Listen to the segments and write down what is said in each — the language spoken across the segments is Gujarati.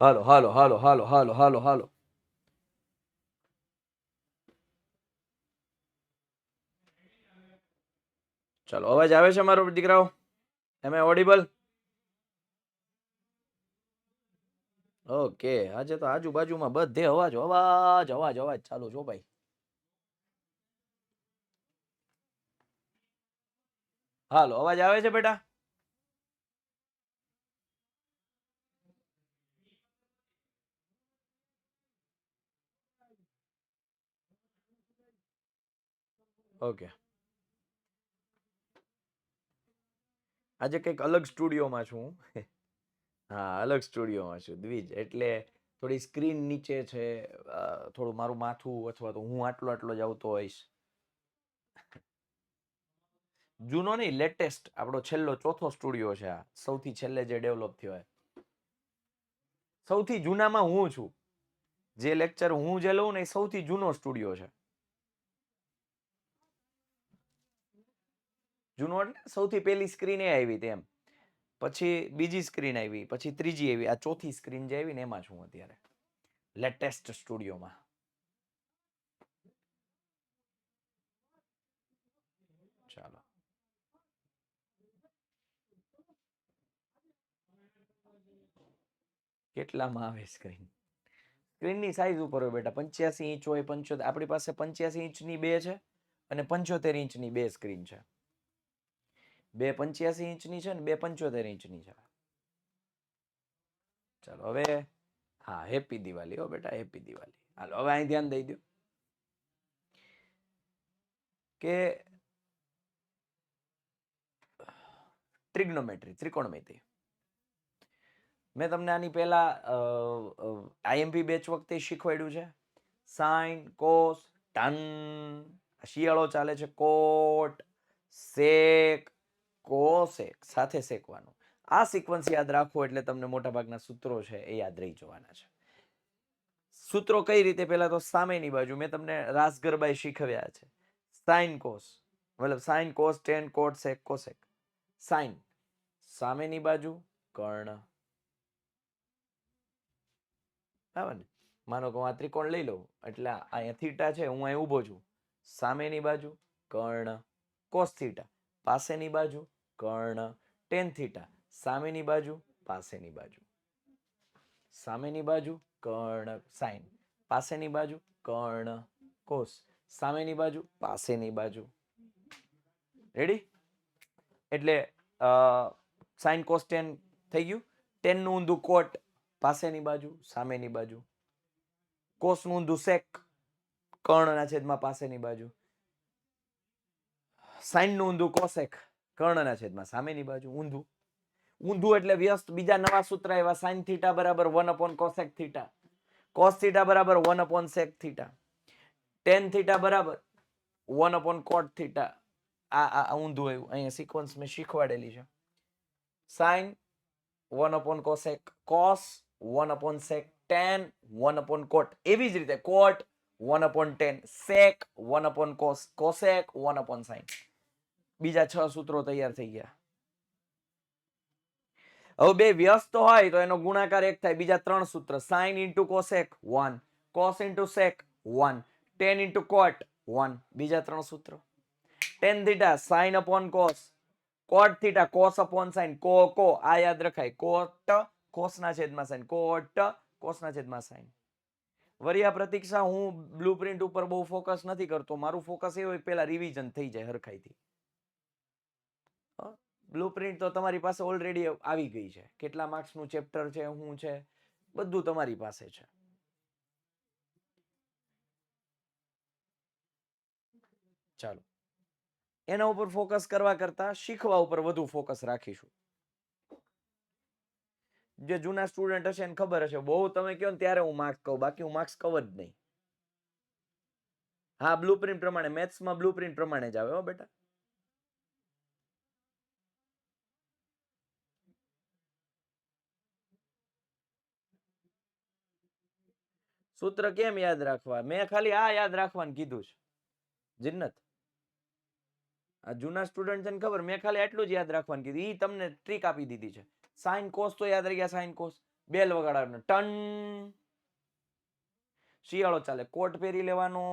હાલો હાલો હાલો હાલો હાલો હાલો હાલો. ચાલો, અવાજ આવે છે મારો દીકરાઓ? એમ ઓડિબલ? ઓકે, આજે તો આજુબાજુમાં બધે અવાજ અવાજ અવાજ અવાજ ચાલુ છો ભાઈ. હાલો, અવાજ આવે છે બેટા? ઓકે. આજે કંઈક અલગ સ્ટુડિયોમાં છું હું. હા, અલગ સ્ટુડિયોમાં છું દ્વિજ. એટલે થોડી સ્ક્રીન નીચે છે, થોડું મારું માથું અથવા તો હું આટલો આટલો જ આવતો હોઈશ. જૂનો નહીં, લેટેસ્ટ આપણો છેલ્લો ચોથો સ્ટુડિયો છે આ, સૌથી છેલ્લે જે ડેવલપ થયો હોય. સૌથી જૂનામાં હું છું. જે લેક્ચર હું જે લઉં ને એ સૌથી જૂનો સ્ટુડિયો છે. જૂનો એટલે સૌથી પહેલી સ્ક્રીન એ આવી હતી એમ. પછી બીજી સ્ક્રીન આવી, પછી ત્રીજી આવી, આ ચોથી સ્ક્રીન જે આવી ને એમાં છું અત્યારે, લેટેસ્ટ સ્ટુડિયોમાં. ચાલો, કેટલામાં આવે સ્ક્રીન? સ્ક્રીનની સાઈઝ ઉપર હોય બેટા. 85 ઇંચ હોય, 75. આપણી પાસે 85 ઇંચની બે છે અને 75 ઇંચની બે સ્ક્રીન છે. બે 85 ઇંચની છે ને બે 75 ઇંચની છે. ચાલો હવે, હા, હેપી દિવાળી હો બેટા, હેપી દિવાળી. હાલો હવે અહીં ધ્યાન દઈ દો કે ટ્રિગ્નોમેટ્રી, ત્રિકોણમિતિ. મેં તમને આની પહેલા આઈએમપી બેચ વખતે શીખવાડ્યું છે. સાઇન, કોસ, ટન, શિયાળો ચાલે છે, કોટ, સેક, કોસેક, સાથે શેકવાનું. આ સિક્વન્સ યાદ રાખો એટલે તમને મોટાભાગના સૂત્રો છે એ યાદ રહી જવાના છે. સૂત્રો કઈ રીતે? પહેલા તો સામેની બાજુ મેં તમને રાસ ગરબાઈ શીખવ્યા છે. સાઇન કોસ, મતલબ સાઇન કોસ ટેન કોટ સેક કોસેક. સાઇન સામેની બાજુ કર્ણ, બરાબર ને? માનો કે હું આ ત્રિકોણ લઈ લઉં એટલે અહીંયા થીટા છે, હું અહીં ઊભો છું. સામેની બાજુ કર્ણ, કોસ થીટા. પાસેની બાજુ કર્ણ, ટેન થીટા. સામેની બાજુ, પાસેની બાજુ. સામેની બાજુ કર્ણ સાઇન, પાસેની બાજુ કર્ણ કોસ, સામેની બાજુ પાસેની બાજુ. રેડી? એટલે સાઇન કોસ ટેન થઈ ગયું. ટેન નું ઊંધું કોટ, પાસેની બાજુ સામેની બાજુ. કોસ નું ઊંધું સેક, કર્ણના છેદમાં પાસેની બાજુ. સાઇન નું ઊંધું કોસેક, કર્ણના છેદમાં સામેની બાજુ. ઊંધું ઊંધું એટલે વ્યસ્ત. બીજા નવા સૂત્ર એવા, સાઇન થીટા બરાબર 1 કોસેક થીટા, કોસ થીટા બરાબર 1 સેક થીટા, ટેન થીટા બરાબર 1 કોટ થીટા. આ ઊંધું આવ્યું. અહીંયા સિક્વન્સ મેં શીખવાડેલી છે. સાઇન 1 કોસેક, કોસ 1 સેક, ટેન 1 કોટ. એવી જ રીતે કોટ 1/10, સેક 1 કોસ, કોસેક 1/sin. બીજા 6 સૂત્રો તૈયાર થઈ ગયા. હવે બે વ્યસ્ત હોય તો એનો ગુણાકાર 1 થાય. બીજા 3 સૂત્ર, sine into cosec 1, cos into sec 1, tan into cot 1. બીજા 3 સૂત્રો, tan theta sine upon cos, cot theta cos upon sine. કો આ યાદ રખાય, કોટ કોસના છેદમાં સાઇન, કોટ કોસના છેદમાં સાઇન. વરિયા પ્રતીક્ષા, હું બ્લુપ્રિન્ટ ઉપર બહુ ફોકસ નથી કરતો. મારું ફોકસ એ હોય પેલા રિવિઝન થઈ જાય હરખાઈથી. બ્લુપ્રિન્ટ તો તમારી પાસે ઓલરેડી આવી ગઈ છે. કેટલા માર્ક્સનું ચેપ્ટર છે, શું છે, બધું તમારી પાસે છે. ચાલો, એના ઉપર ફોકસ કરવા કરતા શીખવા ઉપર વધુ ફોકસ રાખીશું. જે જૂના સ્ટુડન્ટ હશે એને ખબર હશે, બહુ તમે કહો ને ત્યારે હું માર્ક્સ કહું, બાકી હું માર્ક્સ કહું જ નહીં. હા, બ્લુપ્રિન્ટ પ્રમાણે, મેથ્સમાં બ્લુપ્રિન્ટ પ્રમાણે જ આવે હો બેટા. સૂત્ર કેમ યાદ રાખવા? મેં ખાલી આ યાદ રાખવાનું કીધું છે. જિન્નત, આ જૂના સ્ટુડન્ટ છે ને ખબર, મેં ખાલી આટલું જ યાદ રાખવાનું કીધું. ઈ તમને ટ્રીક આપી દીધી છે. સાઇન કોસ તો યાદ રહી ગયા, સાઇન કોસ. બેલ વગાડવાનું, ટન. શિયાળો ચાલે, કોટ પહેરી લેવાનો.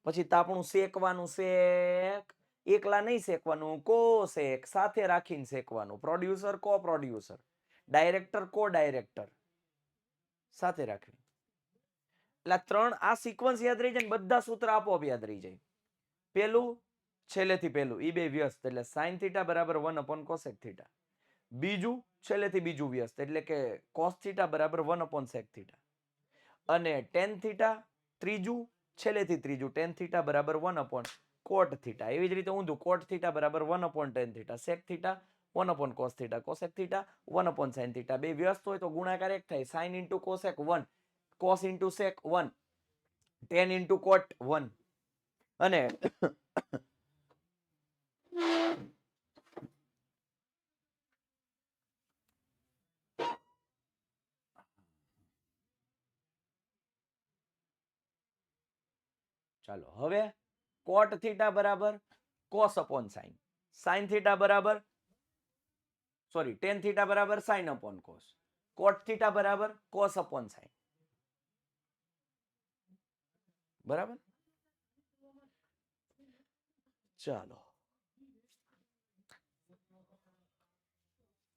પછી તાપણું શેકવાનું, શેક. એકલા નહીં શેકવાનું, કો શેક, સાથે રાખીને શેકવાનું. પ્રોડ્યુસર, કો પ્રોડ્યુસર, ડાયરેક્ટર, કો ડાયરેક્ટર, સાથે રાખીને. એટલે ત્રણ આ સિક્વન્સ યાદ રહી જાય ને બધા સૂત્ર આપોઆપ યાદ રહી જાય. પેલું છેલ્લેથી પેલું ઈ બે વ્યસ્ત એટલે sin થીટા બરાબર 1 upon cosec થીટા. બીજું છેલ્લેથી બીજું વ્યસ્ત એટલે કે cos થીટા બરાબર 1 upon sec થીટા. અને tan થીટા ત્રીજું છેલ્લેથી ત્રીજું tan થીટા બરાબર 1 upon cot થીટા. એવી જ રીતે ઊંધું cot થીટા બરાબર 1 upon tan theta, sec theta 1 upon cos theta, cosec theta 1 upon sin theta. બે વ્યસ્ત હોય તો ગુણાકાર એક થાય, sin into cosec 1, cos into sec 1, tan into cot 1. અને ચાલો હવે cot થીટા બરાબર cos upon sin, sin theta બરાબર સોરી tan થીટા બરાબર sin upon cos, cot theta બરાબર cos upon sin. બરાબર. ચાલો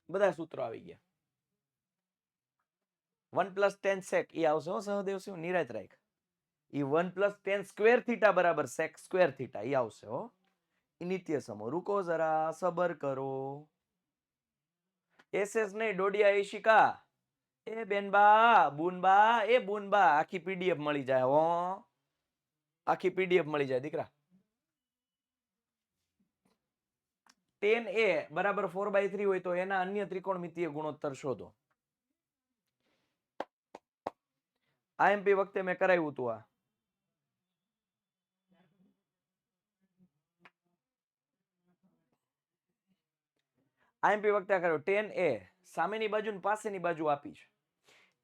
બધા સૂત્રો આવી ગયા. 1 plus tan sec એ આવશે સહદેવ સિંહ, નિરાત રાખ. એ 1 plus tan square થીટા બરાબર sec square થીટા એ આવશે હો. નિત્ય સમો રૂકો જરા સબર કરો. એસએસ નહીં ડોડિયા એશિકા. એ બેનબા બુનબા એ બુનબા આખી પીડીએફ મળી જાય હો. આખી પીડીએફ મળી જાય દીકરા. tan a બરાબર 4/3 હોય તો એના અન્ય ત્રિકોણમિતીય ગુણોત્તર શોધો. આઈએમપી વખતે મેં કરાવ્યું હતું આ. આઈએમપી વખતે કર્યો tan a સામેની બાજુ ને પાસેની બાજુ આપી છે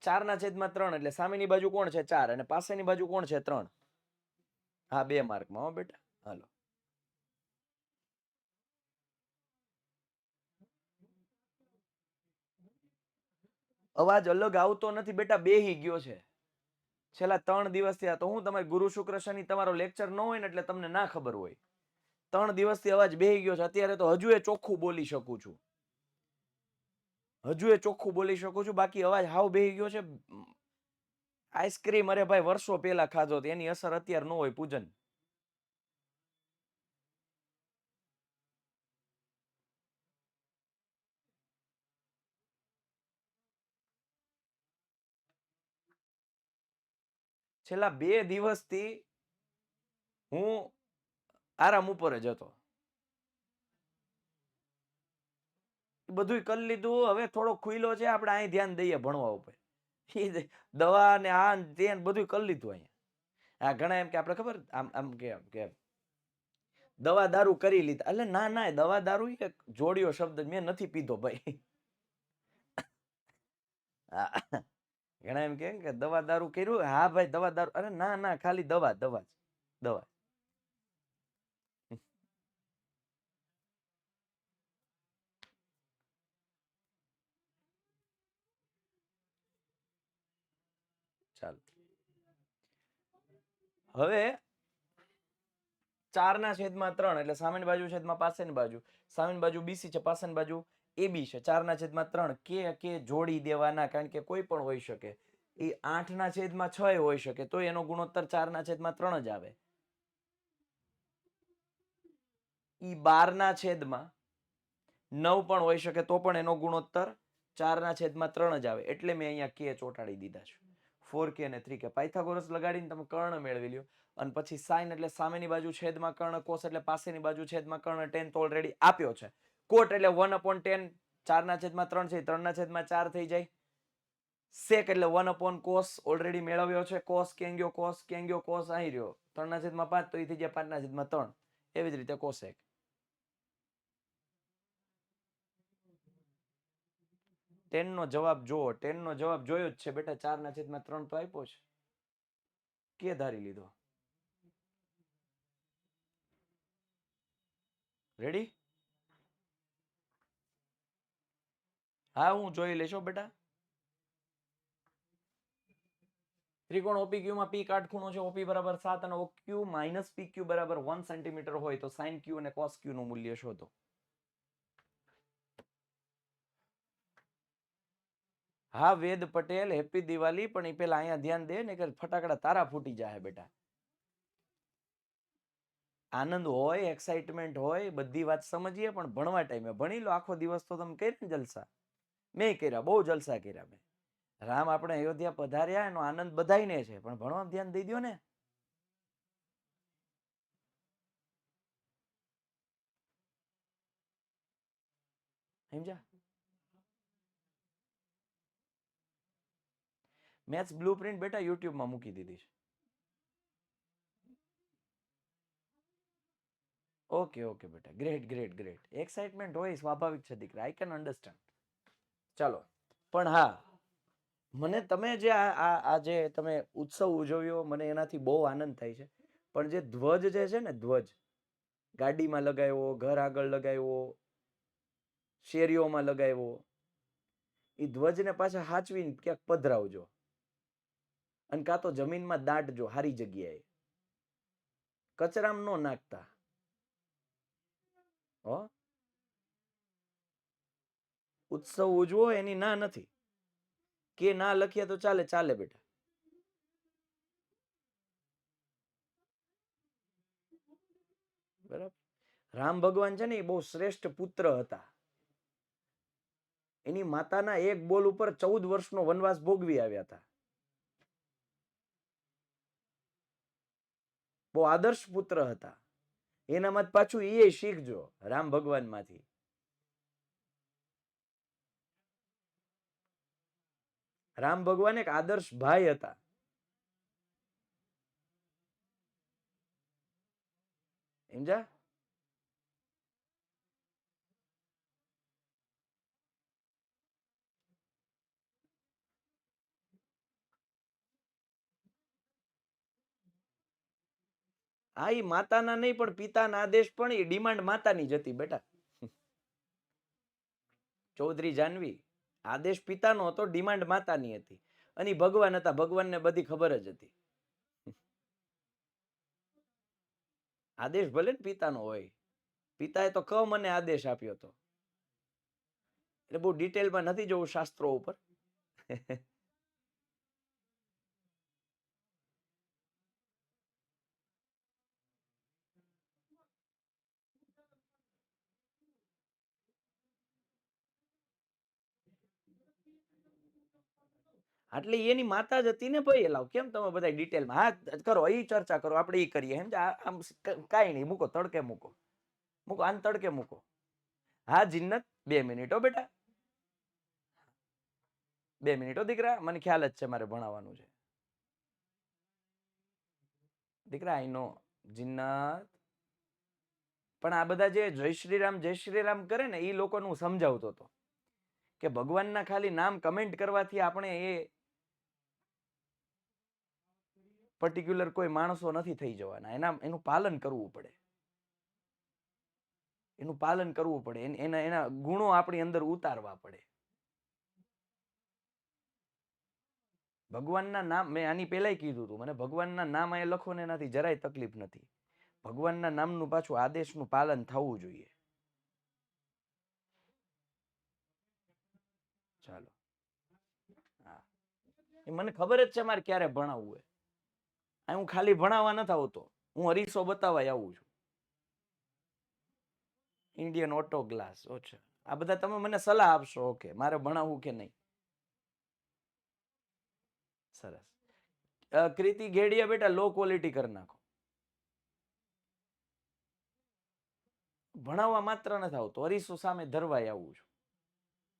4/3 એટલે સામેની બાજુ કોણ છે 4 અને પાસેની બાજુ કોણ છે 3. હા 2 માર્કમાં હો બેટા. હાલો અવાજ અલગ આવતો નથી બેટા, બેહી ગયો છે છેલ્લા 3 દિવસથી. આ તો હું તમારે ગુરુ શુક્ર શનિ તમારો લેક્ચર ન હોય ને એટલે તમને ના ખબર હોય. 3 દિવસથી અવાજ બેહી ગયો છે. અત્યારે તો હજુ એ ચોખ્ખું બોલી શકું છું, હજુ એ ચોખ્ખું બોલી શકું છું, બાકી અવાજ હાવ બેહી ગયો છે. આઈસ્ક્રીમ અરે ભાઈ વર્ષો પહેલા ખાધો એની અસર અત્યારે ન હોય પૂજન. છેલ્લા 2 દિવસથી હું આરામ ઉપર જ હતો. બધું કરી લીધું, હવે થોડો ખુલ્લો છે આપણે અહીં ધ્યાન દઈએ ભણવા ઉપર. દવા ને આ તે બધું કરી લીધું અહીંયા. આ ઘણા એમ કે આપણે ખબર આમ આમ કે દવા દારૂ કરી લીધા. એટલે ના ના દવા દારૂ એક જોડિયો શબ્દ મેં નથી પીધો ભાઈ. ઘણા એમ કે દવા દારૂ કર્યું. હા ભાઈ દવા દારૂ, અરે ના ના ખાલી દવા દવા દવા. ચાલો હવે 4/3 એટલે સામેની બાજુ છેદમાં પાસેની બાજુ, સામેની બાજુ બીસી છે પાસેની બાજુ એબી છે. 4/3 કે જોડી દેવાના, કારણ કે કોઈ પણ હોઈ શકે. એ 8/6 હોઈ શકે તો એનો ગુણોત્તર 4/3 જ આવે. ઈ 12/9 પણ હોઈ શકે તો પણ એનો ગુણોત્તર 4/3 જ આવે. એટલે મેં અહીંયા કે ચોંટાડી દીધા છે. 4k અને 3k પાયથાગોરસ લગાડીને તમે કર્ણ મેળવી લ્યો. અને પછી સાઈન એટલે સામેની બાજુ છેદમાં કર્ણ, કોસ એટલે પાસેની બાજુ છેદમાં કર્ણ, ટેન તો ઓલરેડી આપ્યો છે. કોટ એટલે 1/10 4/3 છે 3/4 થઈ જાય. સેક એટલે 1/cos ઓલરેડી મેળવ્યો છે. કોસ ક્યાં ગયો, કોસ ક્યાં ગયો, કોસ અહીં રહ્યો 3/5 તો એ થઈ જાય 5/3. એવી જ રીતે કોસેક. ટેન નો જવાબ જોવો. ટેન નો જવાબ જોયો જ છે બેટા, 4/3 તો આપ્યો છે. કે ધારી લીધો. રેડી? હા હું જોઈ લેશો બેટા. ત્રિકોણ OPQ માં P કાટખૂણો છે, OP બરાબર 7 અને OQ માઇનસ PQ બરાબર 1 સેન્ટીમીટર હોય તો sin Q અને cos Q નું મૂલ્ય શોધો. હા વેદ પટેલ, હેપી દિવાળી. પણ એ પેલા અહીંયા ધ્યાન દે ને કે ફટાકડા તારા ફૂટી જાય બેટા. આનંદ હોય, એક્સાઇટમેન્ટ હોય, બધી વાત સમજીએ, પણ ભણવા ટાઈમે ભણી લો. આખો દિવસ તો તમે કર્યા જલસા, મેં કર્યા, બહુ જલસા કર્યા મેં. રામ આપણે અયોધ્યા પધાર્યા એનો આનંદ બધાયને છે, પણ ભણવામાં ધ્યાન દઈ દો ને. સમજ્યા? મેથ્સ બ્લુપ્રિન્ટ બેટા યુટ્યુબમાં મૂકી દીધી છે. ઓકે ઓકે બેટા, ગ્રેટ ગ્રેટ ગ્રેટ. એક્સાઇટમેન્ટ હોય સ્વાભાવિક છે દીકરા, આઈ કેન અન્ડરસ્ટેન્ડ. ચાલો, પણ હા, મને તમે જે આ જે તમે ઉત્સવ ઉજવ્યો, મને એનાથી બહુ આનંદ થાય છે. પણ જે ધ્વજ જે છે ને, ધ્વજ ગાડીમાં લગાવ્યો, ઘર આગળ લગાવ્યો, શેરીઓમાં લગાવ્યો, એ ધ્વજને પાછા હાચવીને ક્યાંક પધરાવજો, અને કાં તો જમીનમાં દાટજો હારી જગ્યાએ, કચરામાં ન નાખતા હો. ઉત્સવ ઉજવો એની ના નથી, કે ના લખીએ તો ચાલે, ચાલે બેટા. બરાબર. રામ ભગવાન છે ને એ બહુ શ્રેષ્ઠ પુત્ર હતા. એની માતાના એક બોલ ઉપર 14 વર્ષનો વનવાસ ભોગવી આવ્યા હતા. બહુ આદર્શ પુત્ર હતા. એનામાં પાછું એ શીખજો રામ ભગવાન માંથી. રામ ભગવાન એક આદર્શ ભાઈ હતા. સમજા? હા, એ માતાના નહીં પણ પિતાના આદેશ, પણ એ ડિમાન્ડ માતાની જ હતી બેટા. ચૌધરી જાનવી, આદેશ પિતાનો હતો, ડિમાન્ડ માતાની હતી. અને ભગવાન હતા, ભગવાનને બધી ખબર જ હતી. આદેશ ભલે ને પિતાનો હોય, પિતાએ તો ક મને આદેશ આપ્યો હતો. એટલે બહુ ડિટેલમાં નથી જોવું શાસ્ત્રો ઉપર. એટલે એની માતા જ હતી ને ભાઈ. લાવ કેમ તમે બધા ડિટેલમાં હા કરો, એ ચર્ચા કરો, આપણે એ કરીએ. આમ કાંઈ નહીં, મૂકો તડકે, મૂકો મૂકો આને તડકે મૂકો. હા જિન્નત, 2 મિનિટ હો બેટા, 2 મિનિટ હો દીકરા. મને ખ્યાલ જ છે મારે ભણાવવાનું છે દીકરા, આઈ નો જિન્નત. પણ આ બધા જે જય શ્રી રામ કરે ને, એ લોકોને હું સમજાવતો હતો કે ભગવાનના ખાલી નામ કમેન્ટ કરવાથી આપણે એ પર્ટિક્યુલર કોઈ માણસો નથી થઈ જવાના. એનું પાલન કરવું પડે, એનું પાલન કરવું પડે, એના ગુણો આપણી અંદર ઉતારવા પડે. ભગવાનના નામ મેં આની પહેલા કીધું હતું, મને ભગવાનના નામ અહીંયા લખો ને એનાથી જરાય તકલીફ નથી. ભગવાનના નામનું પાછું આદેશનું પાલન થવું જોઈએ. ચાલો, હા, એ મને ખબર જ છે મારે ક્યારે ભણાવવું. હું ખાલી ભણાવવા નથી આવતો, હું અરીસો બતાવવા આવું છું. Indian auto glass. ઓછા, આ બધા તમે મને સલાહ આપશો, ઓકે, મારે ભણાવવું કે નહીં. સરસ. કૃતિ ઘેડિયા બેટા, લો ક્વોલિટી કરી નાખો. ભણાવવા માત્ર નથી આવતો, અરીસો સામે ધરવાય આવું છું.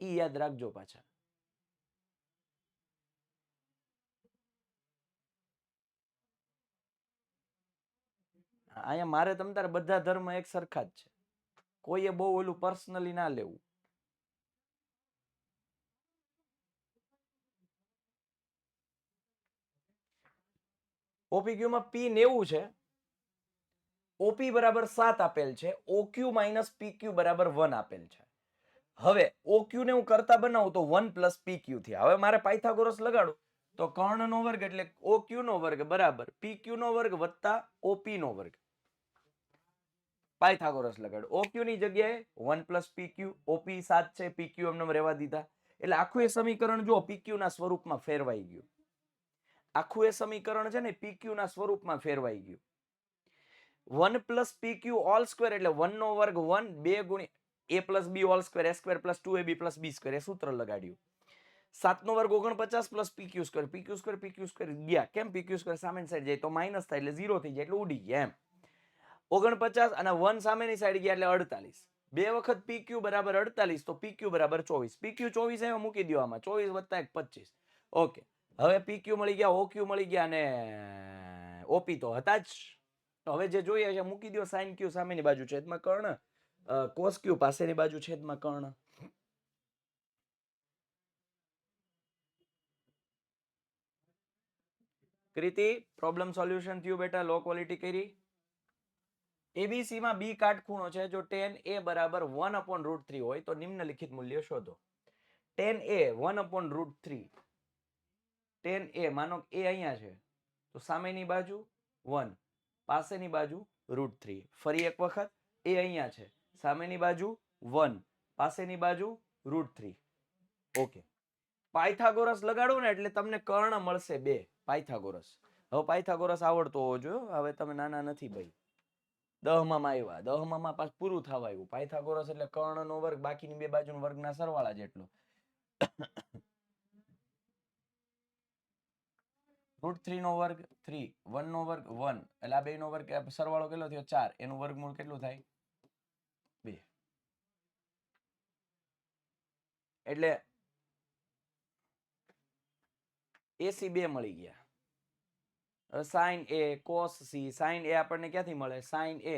ઈ યાદ રાખજો પાછા. અહીંયા મારે તમ તારે બધા ધર્મ એક સરખા જ છે. કોઈએ બહુ ઓલું પર્સનલી ના લેવું. ઓપીક્યુ માં P90 છે, ઓપી બરાબર 7 આપેલ છે, ઓક્યુ માઇનસ પીક્યુ બરાબર 1 આપેલ છે. હવે ઓક્યુ ને હું કરતા બનાવું તો 1 પ્લસ પીક્યુ થી. હવે મારે પાયથાગોરસ લગાડું તો કર્ણનો વર્ગ એટલે OQ નો વર્ગ બરાબર PQ નો વર્ગ વત્તા OP નો વર્ગ. પાયથાગોરસ લગાડો. OQ ની જગ્યાએ 1 + PQ, OP 7 છે, PQ એમને રહેવા દીધા. એટલે આખું એ સમીકરણ જો PQ ના સ્વરૂપમાં ફેરવાઈ ગયું. આખું એ સમીકરણ છે ને PQ ના સ્વરૂપમાં ફેરવાઈ ગયું. 1 + PQ હોલ સ્ક્વેર એટલે 1 નો વર્ગ 1 2 ગુણ્યા a + b whole square a² + 2ab + b² એ સૂત્ર લગાડ્યું. 7 નો વર્ગ 49 + PQ² ગયા. કેમ PQ² સામેની સાઈડ જાય તો માઈનસ થાય એટલે 0 થઈ જાય એટલે ઉડી ગયા એમ. 49 અને 1 સામેની સાઈડ ગયા એટલે 48. 2 વખત PQ બરાબર 48 તો PQ બરાબર 24. PQ 24 એમાં મૂકી દો આમાં 24 + 1 25. ઓકે. હવે PQ મળી ગયા, OQ મળી ગયા અને OP તો હતા જ. તો હવે જે જોઈએ છે મૂકી દો sin q સામેની બાજુ છેદમાં કર્ણ, cos q પાસેની બાજુ છેદમાં કર્ણ. કૃતિ પ્રોબ્લેમ સોલ્યુશન થયું બેટા? લો ક્વોલિટી કરી. ABC માં B કાટખૂણો છે. જો tan A બરાબર 1/√3 હોય તો નિમ્નલિખિત મૂલ્ય શોધો. tan A 1/√3. tan A માનો A અહીંયા છે તો સામેની બાજુ 1, પાસેની બાજુ √3. ફરી એક વખત A અહીંયા છે, સામેની બાજુ 1, પાસેની બાજુ √3. ઓકે. પાયથાગોરસ લગાડો ને એટલે તમને કર્ણ મળશે 2. પાયથાગોરસ. હવે પાયથાગોરસ આવડતો હોવો જોઈએ. હવે તમે નાના નથી ભાઈ. 10માં આવ્યા, 10માં પાછું પૂરું થવા આવ્યું. પાયથાગોરસ એટલે કર્ણનો વર્ગ બાકીની બે બાજુનો વર્ગના સરવાળા જેટલો. √3 નો વર્ગ 3, 1 નો વર્ગ 1, એટલે આ બે નો વર્ગ સરવાળો કેટલો થયો 4, એનું વર્ગમૂળ કેટલું થાય 2. એટલે AC 2 મળી ગયા. sin A cos C, sin A આપણને ક્યાંથી મળે? sin A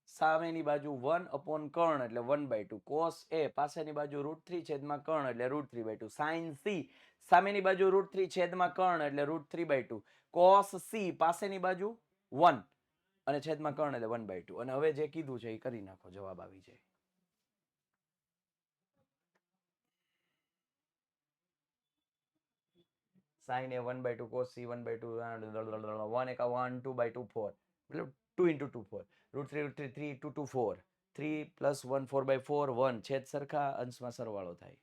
સામેની બાજુ 1/કર્ણ એટલે 1/2, cos A પાસેની બાજુ √3 છેદમાં કર્ણ એટલે √3/2, sin C સામેની બાજુ √3 છેદમાં કર્ણ એટલે √3/2, cos C પાસેની બાજુ 1 અને છેદમાં કર્ણ એટલે 1/2. અને હવે જે કીધું છે એ કરી નાખો, જવાબ આવી જાય. sin A 1/2, cos C 1/2, 1 એકા 1, 2/2 4, મતલબ 2 × 2 4, √3 3 2 2 4, 3 + 1 4/4 1, છેદ સરખા, અંશમાં સરવાળો થાય.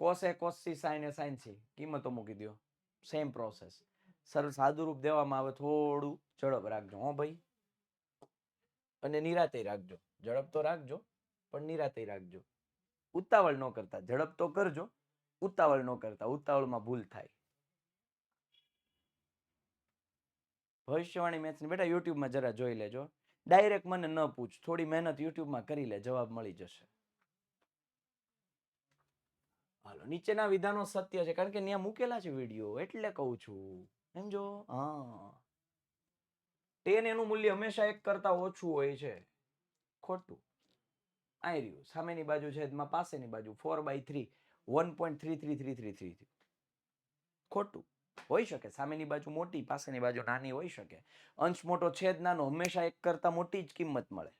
cos A cos C, sin A sin C કિંમતો મૂકી દો. Same process. સરળ સાદું રૂપ દેવામાં આવે થોડું ઝડપ રાખજો હો ભાઈ, અને નિરાતે રાખજો. ઝડપ તો રાખજો પણ નિરાતે રાખજો. ઉતાવળ ન કરતા. ઝડપ તો કરજો, ઉતાવળ ન કરતા. ઉતાવળમાં ભૂલ થાય. ભવિષ્યવાણી મેથ્સની બેટા યુટ્યુબમાં જરા જોઈ લેજો. ડાયરેક્ટ મને ન પૂછ, થોડી મહેનત યુટ્યુબમાં કરી લે, જવાબ મળી જશે. હાલો, નીચેના વિધાનો સત્ય છે કારણ કે ત્યાં મૂકેલા છે વિડીયો એટલે કહું છું. સમજો? હા. tan એનું મૂલ્ય હંમેશા 1 કરતા ઓછું હોય છે. ખોટું. આ રહ્યું સામેની બાજુ છેદમાં પાસેની બાજુ 4/3, 1.33333. ખોટું. હોઈ શકે સામેની બાજુ મોટી પાસેની બાજુ નાની હોઈ શકે. અંશ મોટો છેદ નાનો હંમેશા 1 કરતા મોટી જ કિંમત મળે.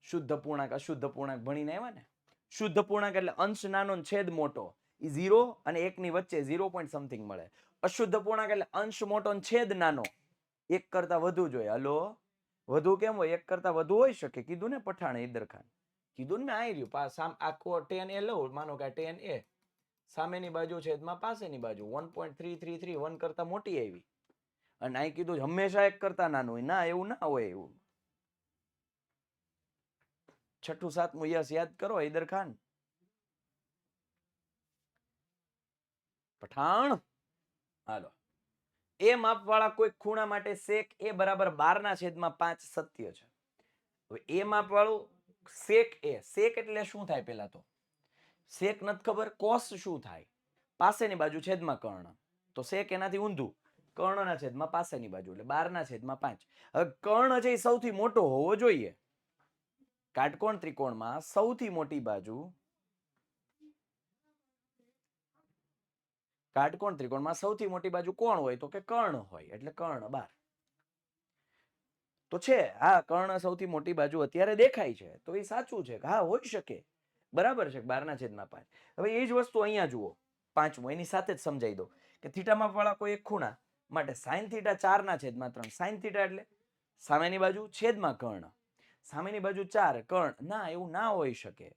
શુદ્ધ પૂર્ણાંક અશુદ્ધ પૂર્ણાંક ભણીને આવ્યા ને. શુદ્ધ પૂર્ણાંક એટલે અંશ નાનો છેદ મોટો, એ 0 અને 1 ની વચ્ચે 0 point something મળે. અશુદ્ધ પૂર્ણાંક એટલે અંશ મોટો છેદ નાનો, 1 કરતા વધુ જોઈએ. હલો, વધુ કેમ હોય? 1 કરતા વધુ હોઈ શકે. કીધું ને પઠાણ ઈદર ખાન, કીધું ને આવી રહ્યું. આખો tan A લઉં, માનો કે tan A સામેની બાજુ છેદમાં પાસેની બાજુ 1.333 1 કરતા મોટી આવી, અને અહીં કીધું હંમેશા 1 કરતા નાનું હોય. ના, એવું ના હોય. એવું 6ઠું 7મું યસ યાદ કરો ઈદર ખાન પઠાણ. હાલો, એ માપવાળા કોઈ ખૂણા માટે sec A બરાબર 12/5 સત્ય છે. હવે એ માપવાળું sec A, sec એટલે શું થાય? પેલા તો sec નથી ખબર. cos શું થાય? પાસેની બાજુ છેદમાં કર્ણ, તો sec એનાથી ઊંધું, કર્ણના છેદમાં પાસેની બાજુ એટલે 12/5. હવે કર્ણ છે એ સૌથી મોટો હોવો જોઈએ. કાટકોણ ત્રિકોણમાં સૌથી મોટી બાજુ, કાટકોણ ત્રિકોણમાં સૌથી મોટી બાજુ કોણ હોય? તો કે કર્ણ હોય, એટલે કર્ણ 12 તો છે. હા, કર્ણ સૌથી મોટી બાજુ અત્યારે દેખાય છે તો એ સાચું છે. હા, હોઈ શકે. બરાબર છે, 12/5. હવે એ જ વસ્તુ અહીંયા જુઓ, પાંચમું એની સાથે જ સમજાઈ દો કે થીટામાં વાળા કોઈ એક ખૂણા માટે સાઈન થીટા 4/3. સાઈન થીટા એટલે સામેની બાજુ છેદમાં કર્ણ, સામેની બાજુ 4 કર્ણ. ના, એવું ના હોઈ શકે.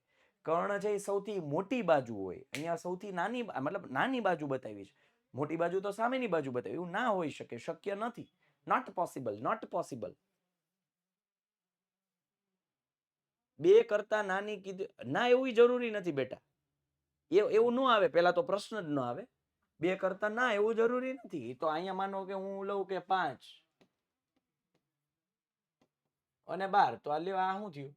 કર્ણ છે એ સૌથી મોટી બાજુ હોય, અહીંયા સૌથી નાની, મતલબ નાની બાજુ બતાવી છે, મોટી બાજુ તો સામેની બાજુ બતાવી. એવું ના હોઈ શકે, શક્ય નથી. Not possible, not possible. બે કરતા નાની કીધું ના, એવું જરૂરી નથી બેટા. એવું ન આવે, પેલા તો પ્રશ્ન જ ન આવે. બે કરતા ના એવું જરૂરી નથી. તો અહીંયા માનો કે હું લઉં કે 5 અને 12, તો આ લ્યો, આ શું થયું?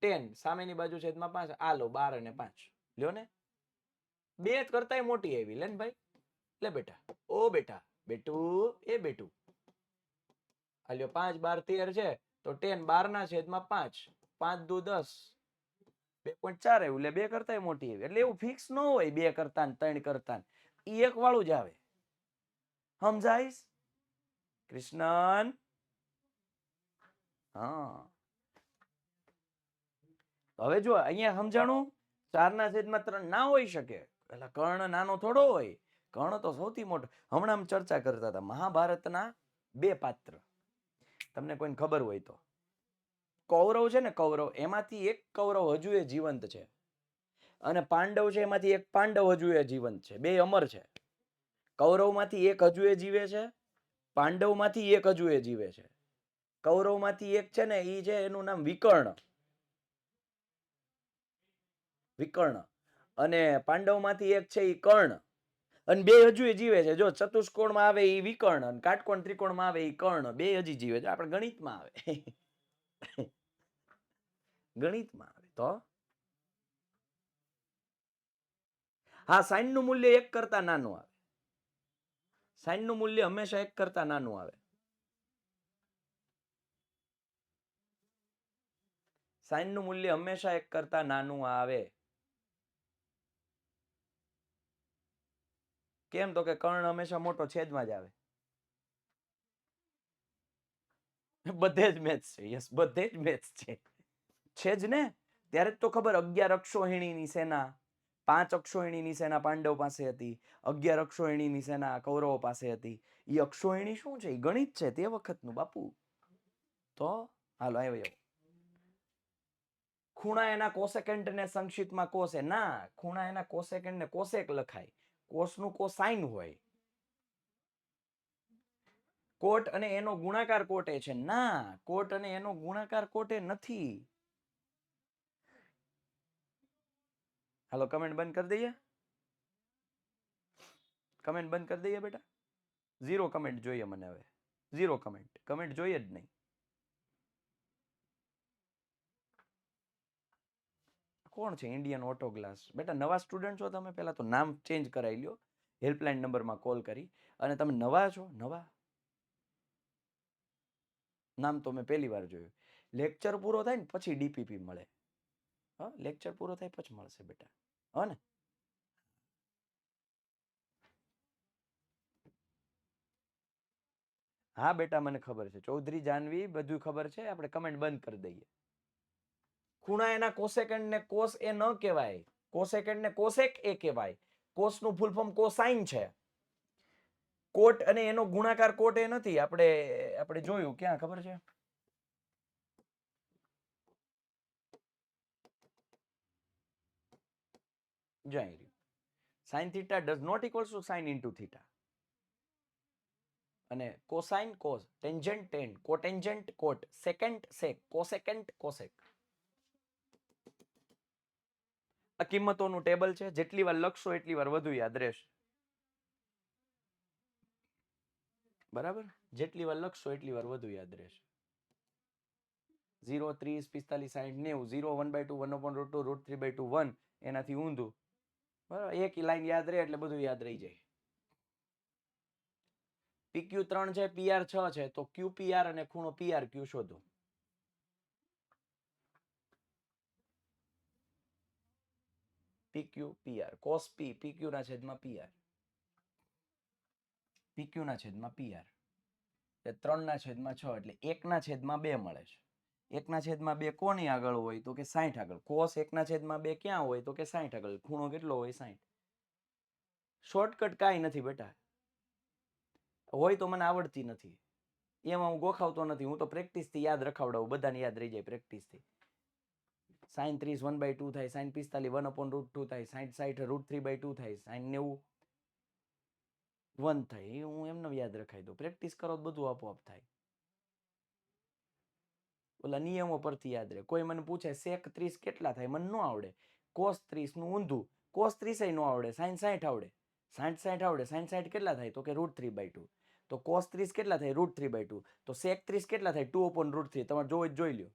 10. સામેની બાજુ છેદમાં 5. આ લો 12 અને 5 લ્યો ને, બે કરતાય મોટી આવી. લે ને ભાઈ, લે બેટા, ઓ બેટા, બેટું, એ બેટું. આ લ્યો 5 12 13 છે, તો 10 12/5. 5 દુ 10, 2.4 આવ્યું. એટલે બે કરતાય મોટી આવી. એટલે એવું ફિક્સ ન હોય 2 કરતા ને 3 કરતા. ઈ એક વાળું જ આવે. સમજાઈશ કૃષ્ણન? હા. હવે જો અહીંયા સમજાણું, 4/3 ના હોઈ શકે. એટલે કર્ણ નાનો થોડો હોય, કર્ણ તો સૌથી મોટો. હમણાં આમ ચર્ચા કરતા હતા મહાભારતના 2 પાત્ર, તમને કોઈને ખબર હોય તો. કૌરવ છે ને, કૌરવ, એમાંથી એક કૌરવ હજુ એ જીવંત છે, અને પાંડવ છે એમાંથી એક પાંડવ હજુ એ જીવંત છે. બે અમર છે. કૌરવમાંથી એક હજુ એ જીવે છે, પાંડવમાંથી એક હજુ એ જીવે છે. કૌરવમાંથી એક છે ને, ઈ છે, એનું નામ વિકર્ણ. વિકર્ણ. અને પાંડવમાંથી એક છે ઈ કર્ણ. અને બે હજુ એ જીવે છે. જો ચતુષ્કોણમાં આવે ઈ વિકર્ણ, અને કાટકોણ ત્રિકોણમાં આવે ઈ કર્ણ. બે હજી જીવે છે. આપણે ગણિતમાં આવે. ગણિતમાં આવે તો હા, સાઈન નું મૂલ્ય 1 કરતા નાનું આવે. સાઈન નું મૂલ્ય હંમેશા 1 કરતા નાનું આવે. સાઈન નું મૂલ્ય હંમેશા 1 કરતા નાનું આવે. કેમ? તો કે કર્ણ હંમેશા મોટો છેદમાં જ આવે. બધે જ મેથ્સ છે. યસ, બધે જ મેથ્સ છે. છે જ ને. ત્યારે જ તો ખબર 11 અક્ષોહિણીની સેના, 5 અક્ષોહિણીની સેના પાંડવ પાસે હતી, 11 અક્ષોહિણીની સેના કૌરવો પાસે હતી. એ અક્ષોહિણી શું છે? એ ગણિત છે તે વખતનું બાપુ. તો હાલો આવ્યો. ખૂણા એના કોસેકન્ટને સંક્ષિપ્તમાં કોસે. ના, ખૂણા એના કોસેકન્ટને કોસેક લખાય. કોસનું કોસાઇન હોય. કોટ અને એનો ગુણાકાર કોટે છે. ના, કોટ અને એનો ગુણાકાર કોટે નથી. હાલો, કમેન્ટ બંધ કરી દઈએ. કમેન્ટ બંધ કરી દઈએ બેટા. 0 કમેન્ટ જોઈએ મને હવે. 0 કમેન્ટ. કમેન્ટ જોઈએ જ નહીં. કોણ છે ઇન્ડિયન ઓટો ગ્લાસ? બેટા નવા સ્ટુડન્ટ છો તમે, પહેલા તો નામ ચેન્જ કરાવી લ્યો, હેલ્પલાઇન નંબરમાં કોલ કરી. અને તમે નવા છો, નવા નામ તો મેં પહેલી વાર જોયું. લેક્ચર પૂરો થાય ને પછી ડીપીપી મળે. હા, લેક્ચર પૂરો થાય પછી મળશે બેટા. હા ને? હા બેટા, મને ખબર છે. ચૌધરી જાનવી, બધું ખબર છે. આપણે કમેન્ટ બંધ કરી દઈએ. ખૂણા એના કોસેકન્ડ ને કોસ એ ન કહેવાય. કોસેકન્ડ ને કોસેક એ કહેવાય. કોસનું ફૂલ ફોર્મ કોસાઇન છે. કોટ અને એનો ગુણાકાર કોટ એ નથી. આપણે જોયું ક્યાં ખબર છે? જાય રહ્યું. Sine theta does not equals to sine into theta. અને cosine cos, tangent tan, cotangent cot, secant sec, cosecant cosec. આ કિંમતોનું ટેબલ છે. જેટલી વાર લખશો એટલી વાર વધુ યાદ રહેશે. બરાબર? જેટલી વાર લખશો એટલી વાર વધુ યાદ રહેશે. 0 30 45 60 90, 0 1/2 1/√2 √3/2 1, એનાથી ઊંધું. બરાબર? એક લાઈન યાદ રહે એટલે બધું યાદ રહી જાય. PQ 3 છે, PR 6 છે, તો QPR અને ખૂણો PRQ શોધો. PQ PR cos P, PQ ના છેદમાં PR, PQ ના છેદમાં PR, એટલે 3 ના છેદમાં 6, એટલે 1 ના છેદમાં 2 મળે છે. એકના છેદમાં 2 કોની આગળ હોય તો કે 60 આગળ. cos એકના છેદમાં 2 ક્યાં હોય તો કે 60 આગળ. ખૂણો કેટલો હોય 60. શોર્ટકટ કાંઈ નથી બેટા, હોય તો મને આવડતી નથી, એમાં હું ગોખાવતો નથી, હું તો પ્રેક્ટિસથી યાદ રખાવડાવું, બધાને યાદ રહી જાય પ્રેક્ટિસથી. sin 30 1/2 થાય, sin 45 1/√2 થાય, sin 60 √3/2 થાય, sin 90 1 થાય. એ હું એમને યાદ રખાઈ દઉં, પ્રેક્ટિસ કરો તો બધું આપોઆપ થાય. ઓલા નિયમો પરથી યાદ રહે. કોઈ મને પૂછે sec 30 કેટલા થાય, મને ન આવડે. cos 30 નું ઊંધું, cos 30 ન આવડે, sin 60 આવડે. sin 60 આવડે, sin 60 કેટલા થાય તો કે √3/2. તો cos 30 કેટલા થાય √3/2. તો sec 30 કેટલા થાય 2/√3. તમારે જોઈ જોઈ લ્યો.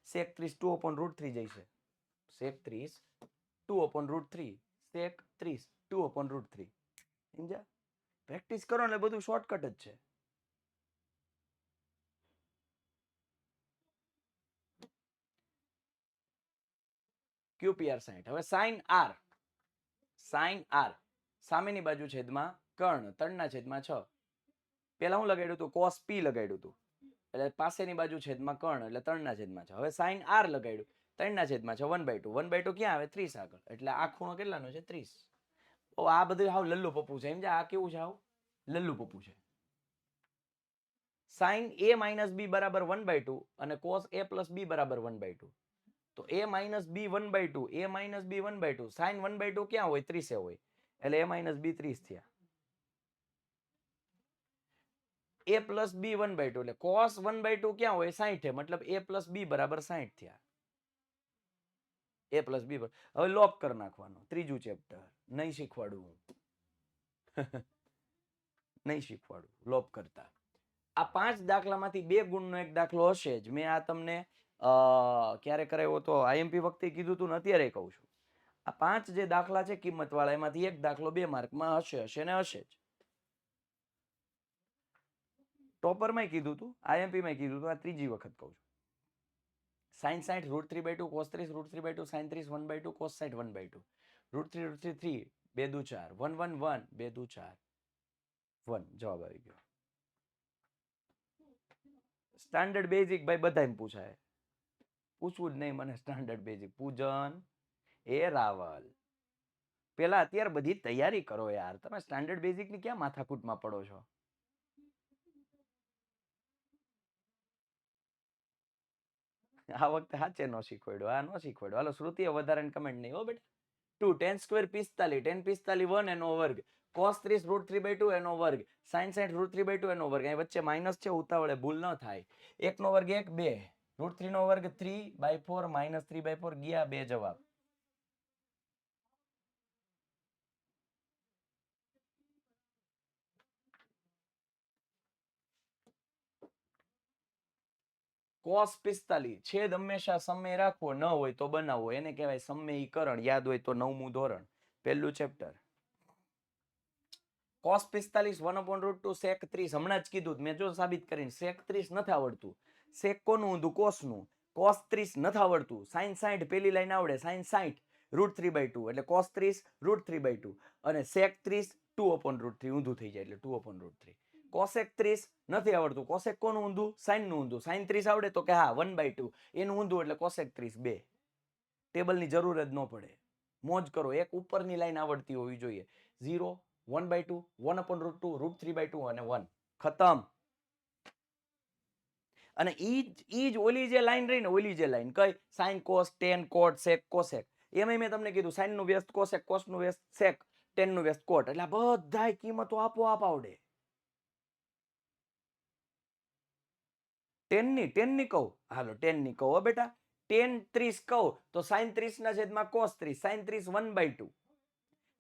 sec 30 2/√3 જઈશે. sec 30 2/√3. sec 30 2/√3. સમજ્યા? પ્રેક્ટિસ કરો ને બધું શોર્ટકટ જ છે. QPR 60. હવે sin r, sin r સામેની બાજુ છેદમાં કર્ણ, 3/6. પેલા હું લગાડ્યું હતું cos p લગાડ્યું હતું, એટલે પાસેની બાજુ છેદમાં કર્ણ એટલે 3/6. હવે sin r લગાડ્યું 3/6 1/2. 1/2 ક્યાં આવે 30 આગળ, એટલે આ ખૂણો કેટલાનો છે 30. આ બધું હાવ લલ્લુ પપ્પુ છે. સમજ્યા? આ કેવું છે? હાવ લલ્લુ પપ્પુ છે. sin a - b બરાબર 1/2 અને cos a + b બરાબર 1/2. તો a - b 1/2, a - b 1/2, sin 1/2 ક્યાં હોય 30 હોય, એટલે a - b 30 થયા. a + b 1/2 એટલે cos 1/2 ક્યાં હોય 60, મતલબ a + b બરાબર 60 થયા. a + b હવે લોપ કરી નાખવાનો. ત્રીજું ચેપ્ટર નહીં શીખવાડું નહીં શીખવાડું લોપ કરતા. આ 5 દાખલામાંથી 2 ગુણનો એક દાખલો હશે જ. મેં આ તમને ક્યારે કરાવ્યો તો IMP વખતે કીધું તું ને અત્યારે કહું છું. આ 5 જે દાખલા છે કિંમત વાળા, એમાંથી એક દાખલો 2 માર્કમાં હશે ને હશે જ. ટોપરમાં કીધું તું, IMP માં કીધું તું, આ ત્રીજી વખત કહું છું. sin 60 √3/2, cos 30 √3/2, sin 30 1/2, cos 60 1/2. √3 3 2 દુ 4 1 1 1 2 દુ 4 1. જવાબ આવી ગયો. સ્ટાન્ડર્ડ બેઝિક ભાઈ બધાને પૂછાય, પૂછવું જ નહીં મને. સ્ટાન્ડર્ડ બેઝિક પૂજન એ રાવલ પેલા અત્યારે બધી તૈયારી કરો યાર. તમે સ્ટાન્ડર્ડ બેઝિક ની ક્યાં માથાકૂટમાં પડો છો? આ વખતે સાચે નો શીખવાડ્યો, આ નો શીખવાડ્યો. હાલો શ્રુતિએ વધારે કમેન્ટ નહીં હો બેટા. 2 10 સ્ક્વેર 45, 10 45 1 એનો વર્ગ, cos 30 √3/2 એનો વર્ગ, sin 60 √3/2 એનો વર્ગ. અહીં વચ્ચે માઇનસ છે, ઉતાવળે ભૂલ ન થાય. 1 નો વર્ગ 1 2, √3 નો વર્ગ 3/4 -3/4 ગયા 2 જવાબ. cos 45 છેદ હંમેશા સમય રાખવો, ન હોય તો બનાવવો, એને કહેવાય સમયીકરણ. યાદ હોય તો 9મું ધોરણ પહેલું ચેપ્ટર. cos 45 1/√2 sec 30 હમણાં જ કીધું મેં, જો સાબિત કરીને. sec 30 નથી આવડતું, sec કોનું ઊંધું cos નું. cos 30 નથી આવડતું, sin 60 પેલી લાઈન આવડે, sin 60 √3/2 એટલે cos 30 √3/2 અને sec 30 2/√3 ઊંધું થઈ જાય એટલે 2/√3. cosec 30 નથી આવડતું, cosec કોનું ઊંધું sin નું ઊંધું. sin 30 આવડે તો કે હા 1/2 એનું ઊંધું એટલે cosec 30 2. ટેબલની જરૂર જ ન પડે, મોજ કરો. એક ઉપરની લાઈન આવડતી હોવી જોઈએ. 0 1/2 1/√2 √3/2 અને 1 ખતમ. અને ઈ જ ઓલી જે લાઈન રહી ને, ઓલી જે લાઈન કઈ sin cos tan cot sec cosec, એમાં મેં તમને કીધું sin નું વ્યસ્ત cosec, cos નું વ્યસ્ત sec, tan નું વ્યસ્ત cot. એટલે બધાય કિંમતો આપોઆપ આવડે. tan ની કહું, હાલો tan ની કહું હો બેટા. tan 30 કહું તો sin 30 ના છેદમાં cos 30, sin 30 1/2,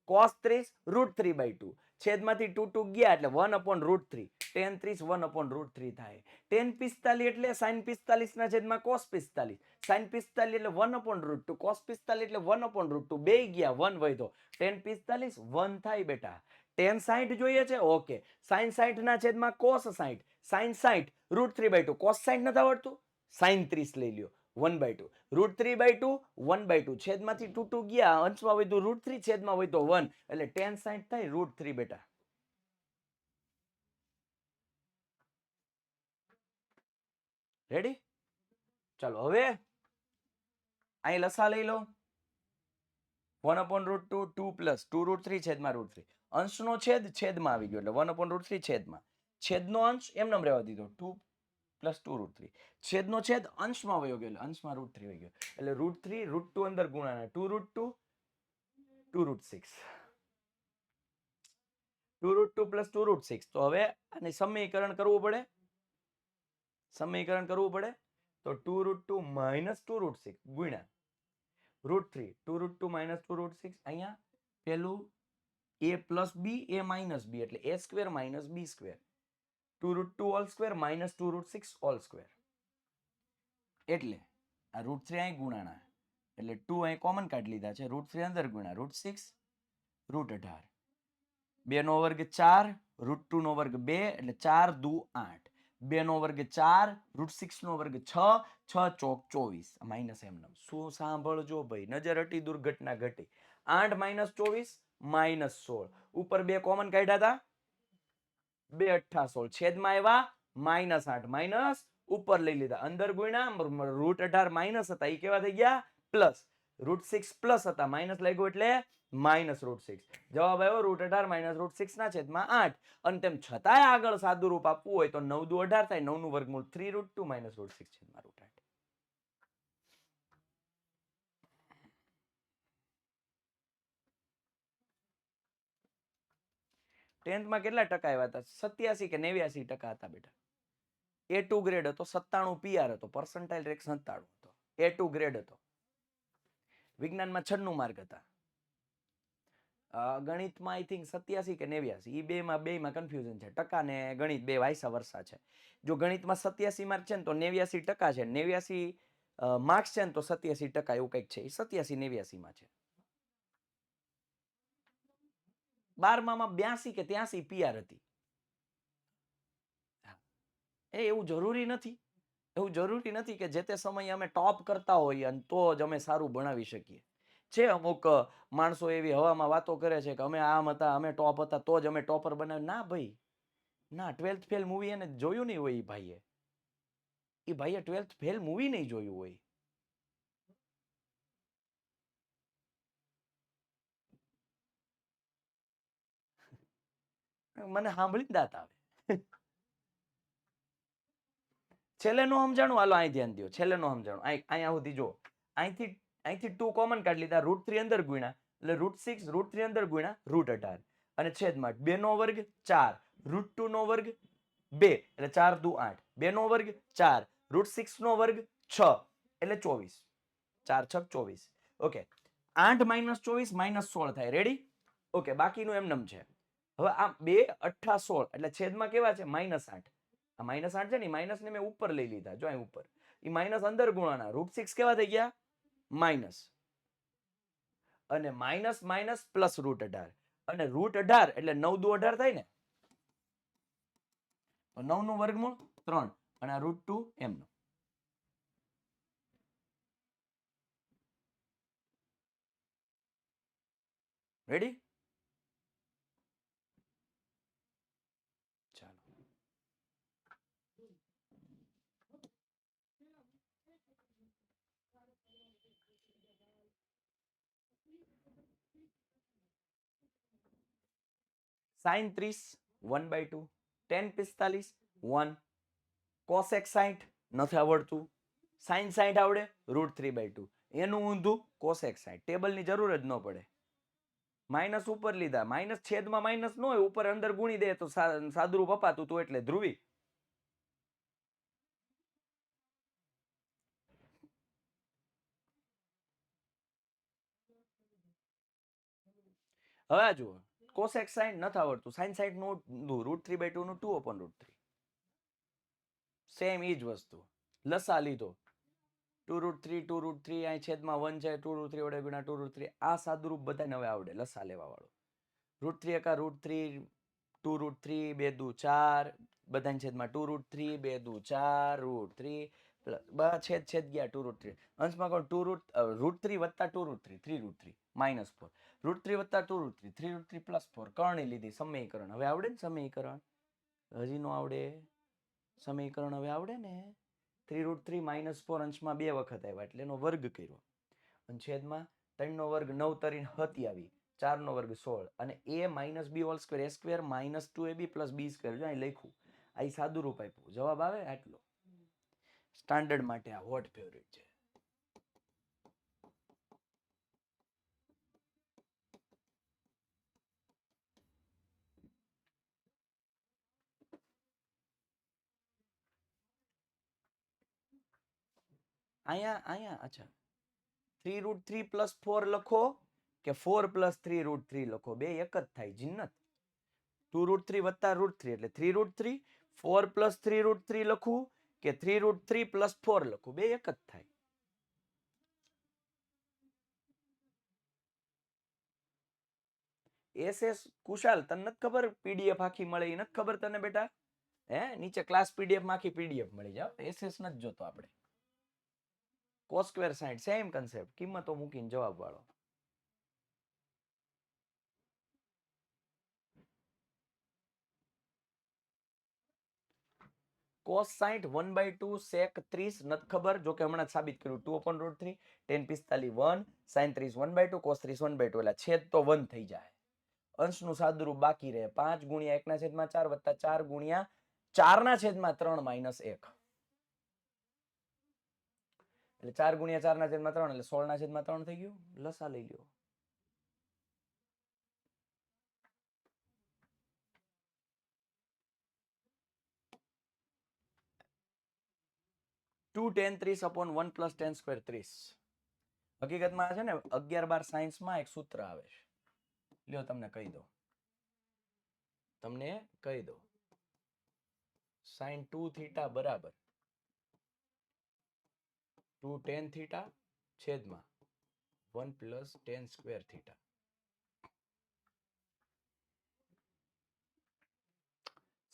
cos 30 √3/2, છેદમાંથી 2 2 ગયા એટલે 1/√3. tan 30 1/√3 થાય. tan 45 એટલે sin 45 ના છેદમાં cos 45, sin 45 એટલે 1/√2, cos 45 એટલે 1/√2. બે ગયા 1 વધ્યો, tan 45 1 થાય બેટા. tan 60 જોઈએ છે, ઓકે. sin 60 ના છેદમાં cos 60, sin 60 √3/2, cos 60 નથી આવડતું, sin 30 લઈ લ્યો 1/2, √3/2 1/2, છેદમાંથી 2 2 ગયા, અંશમાં વધ્યું √3, છેદમાં વધ્યો 1 એટલે tan 60 થાય √3 બેટા. રેડી? ચાલો હવે અહીં લસા લઈ લો 1/√2 2 પ્લસ 2√3 છેદમાં √3 અંશનો છેદ છેદમાં આવી ગયો એટલે 1/√3 છેદમાં છેદનો અંશ એમ નમ રહેવા દીધો 2 પ્લસ 2√3 છેદનો છેદ અંશમાં વયો ગયો એટલે અંશમાં √3 વહી ગયો એટલે √3 √2 અંદર ગુણાના 2√2 2√6 2√2 પ્લસ 2√6 તો હવે આને સમીકરણ કરવું પડે તો 2√2 માઇનસ 2√6 ગુણ્યા √3 2√2 માઇનસ 2√6 અહીંયા પેલું a plus b a minus b એટલે a square minus b square 2√2 whole square minus 2√6 whole square એટલે આ √3 અહીં ગુણાના એટલે 2 અહીં કોમન કાઢી લીધા છે √3 અંદર ગુણ્યા √6 √18 2 નો વર્ગ 4 √2 નો વર્ગ 2 એટલે 4 દુ 8 2 નો વર્ગ 4 √6 નો વર્ગ 6 6 ચોક 24 માઇનસ એમ નમ શું સાંભળજો ભાઈ નજર હટી દુર્ઘટના ઘટી 8 માઇનસ 24 માઇનસ 16 ઉપર 2 કોમન કાઢ્યા હતા 2 8 16 છેદમાં આવ્યા માઇનસ 8 માઇનસ ઉપર લઈ લીધા અંદર ગુણ્યા √18 માઇનસ હતા એ કેવા થઈ ગયા પ્લસ √6 પ્લસ હતા માઇનસ લાગ્યો એટલે માઇનસ √6 જવાબ આવ્યો √18 માઇનસ √6 ના છેદમાં 8 અને તેમ છતાંય આગળ સાદું રૂપ આપવું હોય તો 9 દુ 18 થાય 9 નું વર્ગમૂળ 3√2 માઇનસ √6 છેદમાં √8 10th માં કેટલા ટકા આવ્યા હતા 87 કે 89% હતા બેટા A2 ગ્રેડ હતો 97 PR હતો પર્સન્ટાઇલ રેક 97 હતો A2 ગ્રેડ હતો વિજ્ઞાનમાં 96 માર્ક હતા ગણિતમાં આઈ થિંક 87 કે 89 એ બેમાં કન્ફ્યુઝન છે ટકા ને ગણિત બે વાયસા વર્ષા છે જો ગણિતમાં 87 માર્ક છે ને તો 89% છે 89 માર્ક્સ છે ને તો 87% એવું કંઈક છે એ 87 89 માં છે 12માં 82 કે 83 PR હતી એવું જરૂરી નથી કે જે તે સમયે અમે ટોપ કરતા હોઈએ અને તો જ અમે સારું ભણાવી શકીએ છે અમુક માણસો એવી હવામાં વાતો કરે છે કે અમે આમ હતા અમે ટોપ હતા તો જ અમે ટોપર બનાવ્યું ના ભાઈ ના 12th ફેલ મૂવી એને જોયું નહીં હોય એ ભાઈએ 12th ફેલ મૂવી નહીં જોયું હોય મને સાંભળી દાંત આવે છેલ્લે નો સમજાણું હાલો અહીં ધ્યાન દો છેલ્લે નો સમજાણું અહીંયા સુધી જો અહીંથી 2 કોમન કાઢી લીધા √3 અંદર ગુણ્યા એટલે √6 √3 અંદર ગુણ્યા √18 અને છેદમાં 2 નો વર્ગ 4 √2 નો વર્ગ 2 એટલે 4 દુ 8 2 નો વર્ગ 4 √6 નો વર્ગ 6 એટલે 24 4 6 24 ઓકે 8 માઇનસ 24 માઇનસ 16 થાય રેડી ઓકે બાકીનું એમ નમ છે હવે આ 2 8 16 એટલે છેદમાં કેવા છે -8 આ -8 છે ને માઇનસ ને મેં ઉપર લઈ લીધા જો અહીં ઉપર એ માઇનસ અંદર ગુણાના √6 કેવા થઈ ગયા માઇનસ અને માઇનસ માઇનસ પ્લસ √18 અને √18 એટલે 9 દુ 18 થાય ને તો 9 નું વર્ગમૂળ 3 અને આ √2 એમ રેડી ચાલો sin 30 1/2 tan 45 1 cosec 60 નથી આવડતું sin 60 આવડે √3/2 એનું ઊંધું cosec 60 ટેબલની જરૂર જ ન પડે માઇનસ ઉપર લીધા માઇનસ છેદમાં માઇનસ ન હોય ઉપર અંદર ગુણી દે તો સાદુરૂપ અપાતું તું એટલે ધ્રુવી હવે જુઓ cosec 60 નથી આવડતું sin 60 નું √3/2 નું 2/√3 સેમ ઈ જ વસ્તુ લસા લીધો 2√3 2√3 અહીં છેદમાં 1 છે 2√3 વડે ગુણ્યા 2√3 આ સાદુરૂપ બધાને હવે આવડે લસા લેવા વાળું √3 એકા √3 2√3 2 દુ 4 બધાની છેદમાં 2√3 2 દુ 4 √3 છેદ ગયા 2√3 અંશમાં કોણ √3 વત્તા 2√3 3√3 -4 √3 વત્તા 2√3 3√3 +4 કરણી લીધી સમીકરણ હવે આવડે ને સમીકરણ હજી નો આવડે સમીકરણ હવે આવડે ને 3√3 -4 અંશમાં 2 વખત આવ્યા એટલે એનો વર્ગ કર્યો અને છેદમાં 3 નો વર્ગ 9 તરીને 27 4 નો વર્ગ 16 અને a - b whole square a square - 2ab + b square જો અહીં લખ્યું આ સાદું રૂપ આપ્યું જવાબ આવે આટલો સ્ટાન્ડર્ડ માટે આ હોટ ફેવરિટ છે અહીંયા અચ્છા 3√3 + 4 લખો કે 4 + 3√3 લખો બે એક જ થાય જિન્નત 2√3 + √3 એટલે 3√3 4 + 3√3 લખું કે 3√3 + 4 લખું બે એક જ થાય SS કુશાલ તને નથી ખબર પીડીએફ આખી મળે એ નથી ખબર તને બેટા હે નીચે ક્લાસ પીડીએફ માં આખી પીડીએફ મળી જાવ SS નથી જોતો આપણે cos square sin same concept કિંમતો મૂકીને જવાબ વાળો cos 60 1/2 sec 30 નથી ખબર જો કે હમણાં સાબિત કર્યું 2/√3 tan 45 1 sin 30 1/2 cos 30 1/2 એટલે છેદ તો 1 થઈ જાય અંશનું સાદુરૂપ બાકી રહે 5 × 1/4 + 4 × 4/3 - 1 એટલે 4 × 4/3 એટલે 16/3 થઈ ગયું લસા લઈ લ્યો 2 tan 30/1 + tan સ્ક્વેર 30 હકીકતમાં છે ને 11-12 સાયન્સમાં એક સૂત્ર આવે છે લ્યો તમને કહી દો sin 2θ બરાબર 2 tan θ છેદમાં 1 + tan સ્ક્વેર θ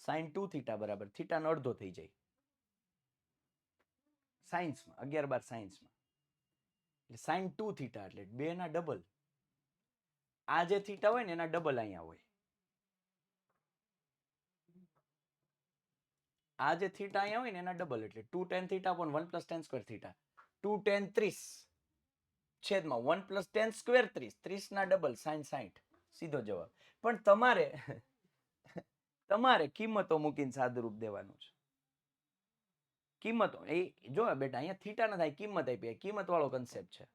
sin 2θ બરાબર θ નો અડધો થઈ જાય સાયન્સમાં 11-12 સાયન્સમાં sin 2θ એટલે 2 ના ડબલ આ જે થીટા હોય ને એના ડબલ અહીંયા હોય આ જે થીટા અહીંયા હોય ને એના ડબલ એટલે 2 tan θ upon 1 + tan square θ 2 tan 30 છેદમાં 1 + tan સ્ક્વેર 30 30 ના ડબલ sin 60 સીધો જવાબ પણ તમારે કિંમતો મૂકીને સાદુરૂપ દેવાનું છે કિંમતો એ જો બેટા અહીંયા થીટા ના થાય કિંમત આપી કિંમત વાળો કન્સેપ્ટ છે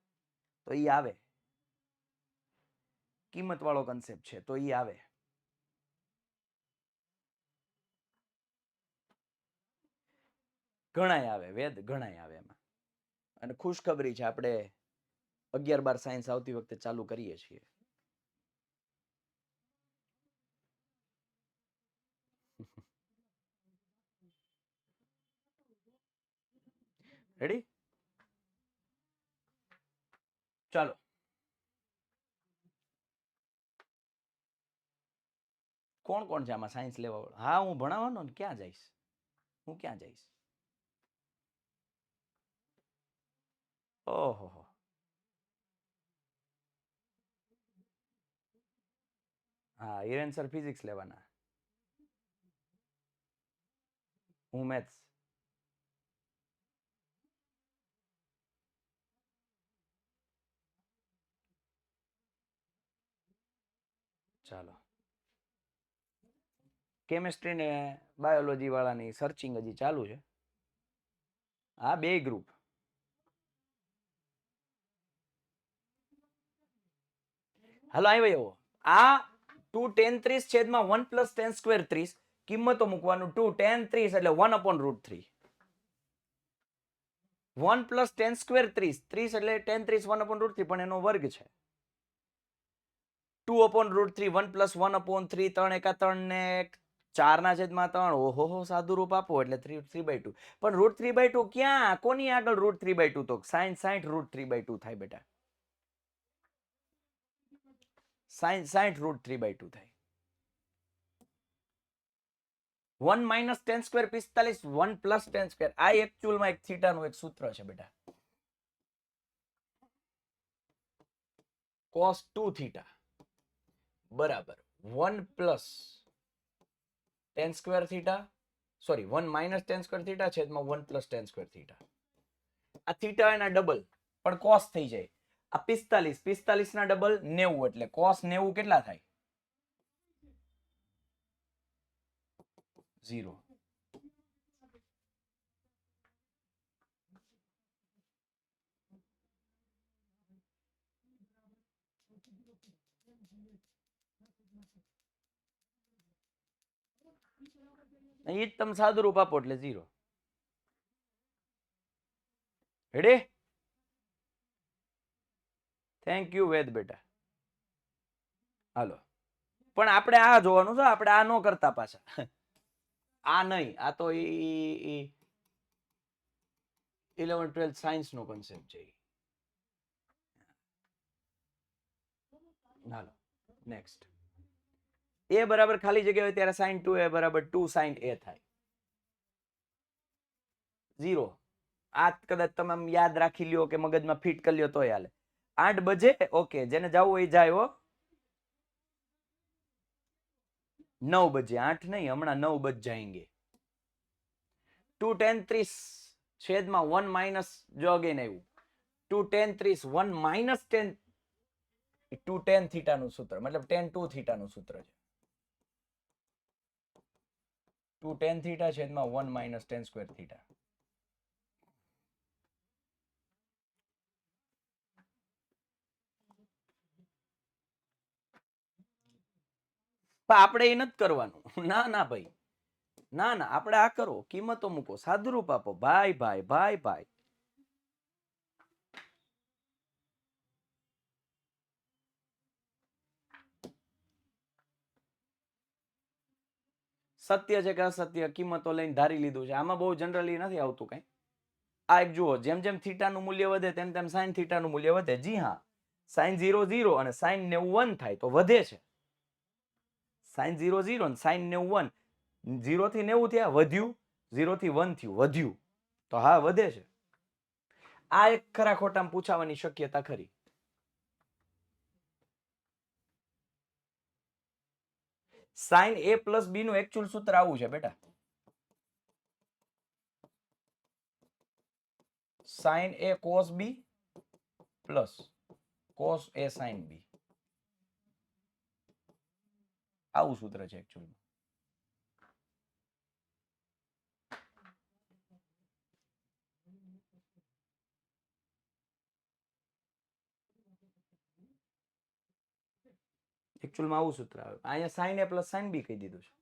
તો ઈ આવે કિંમત વાળો કન્સેપ્ટ છે તો ઈ આવે ઘણાય આવે વેદ ઘણાય આવે એમાં અને ખુશખબરી છે આપણે 11-12 સાયન્સ આવતી વખતે ચાલુ કરીએ છીએ રેડી ચાલો કોણ કોણ છે આમાં સાયન્સ લેવા વાળો હા હું ભણાવવાનો ને ક્યાં જઈશ હું ક્યાં જઈશ ઓહો હા હિરેન સર ફિઝિક્સ લેવાના હું મેથ્સ ચાલો કેમેસ્ટ્રી ને બાયોલોજી વાળાની સર્ચિંગ હજી ચાલુ છે હા બે ગ્રુપ હાલો આવ્યો એવો આ 2 tan 30 છેદમાં 1 + tan સ્ક્વેર 30 કિંમતો મૂકવાનું 2 tan 30 એટલે 1/√3 1 + tan સ્ક્વેર 30 30 એટલે tan 30 1/√3 પણ એનો વર્ગ છે 2/√3 1 + 1/3 3 × 3 ને 4/3 ઓહો સાદું રૂપ આપો એટલે 3/2 પણ √3/2 ક્યાં કોની આગળ √3/2 તો sin 60 √3/2 થાય બેટા sin 60 √3/2 થાય 1 - tan સ્ક્વેર 45 1 + tan સ્ક્વેર આ એકચ્યુઅલમાં એક થીટાનું એક સૂત્ર છે બેટા cos 2θ બરાબર 1 + tan square θ sorry 1 minus tan square theta છેદમાં 1 પ્લસ ટેન સ્ક્વેર થીટા. આ થીટા એના ડબલ પણ કોસ થઈ જાય. આ 45 ના ડબલ 90 એટલે કોસ 90 કેટલા થાય? 0. એ જ તમે સાદું રૂપ આપો એટલે 0. રેડી? થેન્ક યુ વેદ બેટા. હાલો, પણ આપણે આ જોવાનું છે, આપણે આ ન કરતા પાછા. આ નહીં, આ તો 11-12 સાયન્સ નો કોન્સેપ્ટ છે. હાલો નેક્સ્ટ. a બરાબર ખાલી જગ્યા હોય ત્યારે sin 2a બરાબર 2 sin a થાય. 0. આ કદાચ તમે યાદ રાખી લ્યો કે મગજમાં ફિટ કરી લ્યો તો હાલે. 8 બજે ઓકે, જેને જવું હોય જાય હો. 9 બજે, 8 નહીં, હમણાં 9 બજ જાएंगे. 2 tan 30 છેદમાં 1 માઇનસ, જો અગેન આવ્યું 2 tan 30 1 માઇનસ 10 2 tan થીટા નું સૂત્ર, મતલબ tan 2 થીટા નું સૂત્ર છે. 2 tan થીટા છેદમાં 1 માઇનસ 10 સ્ક્વેર થીટા. આપણે એ નથી કરવાનું. ના ના ભાઈ, ના ના, આપણે આ કરો, કિંમતો મૂકો, સાદુરૂપ આપો. ભાઈ ભાઈ ભાઈ ભાઈ. સત્ય છે કે અસત્ય, કિંમતો લઈને ધારી લીધું છે. આમાં બહુ જનરલી નથી આવતું કઈ. આ એક જુઓ, જેમ જેમ થીટાનું મૂલ્ય વધે તેમ તેમ સાઇન થીટાનું મૂલ્ય વધે. જી હા, સાઇન 0 0 અને સાઇન 91 થાય તો વધે છે. સાઇન 0 0 અને સાઇન 91, 0 થી 90 થયા વધ્યું, 0 થી 1 થયું વધ્યું, તો હા વધે છે. આ એક ખરા ખોટામાં પૂછાવાની શક્યતા ખરી. સાઇન a પ્લસ b નું એકચ્યુઅલ સૂત્ર આવું છે બેટા. સાઇન a cos b plus cos a sin b, આવું સૂત્ર છે એકચ્યુઅલ. એકચ્યુઅલમાં આવું સૂત્ર આવે. અહીંયા sine a plus sine b કહી દીધું છે,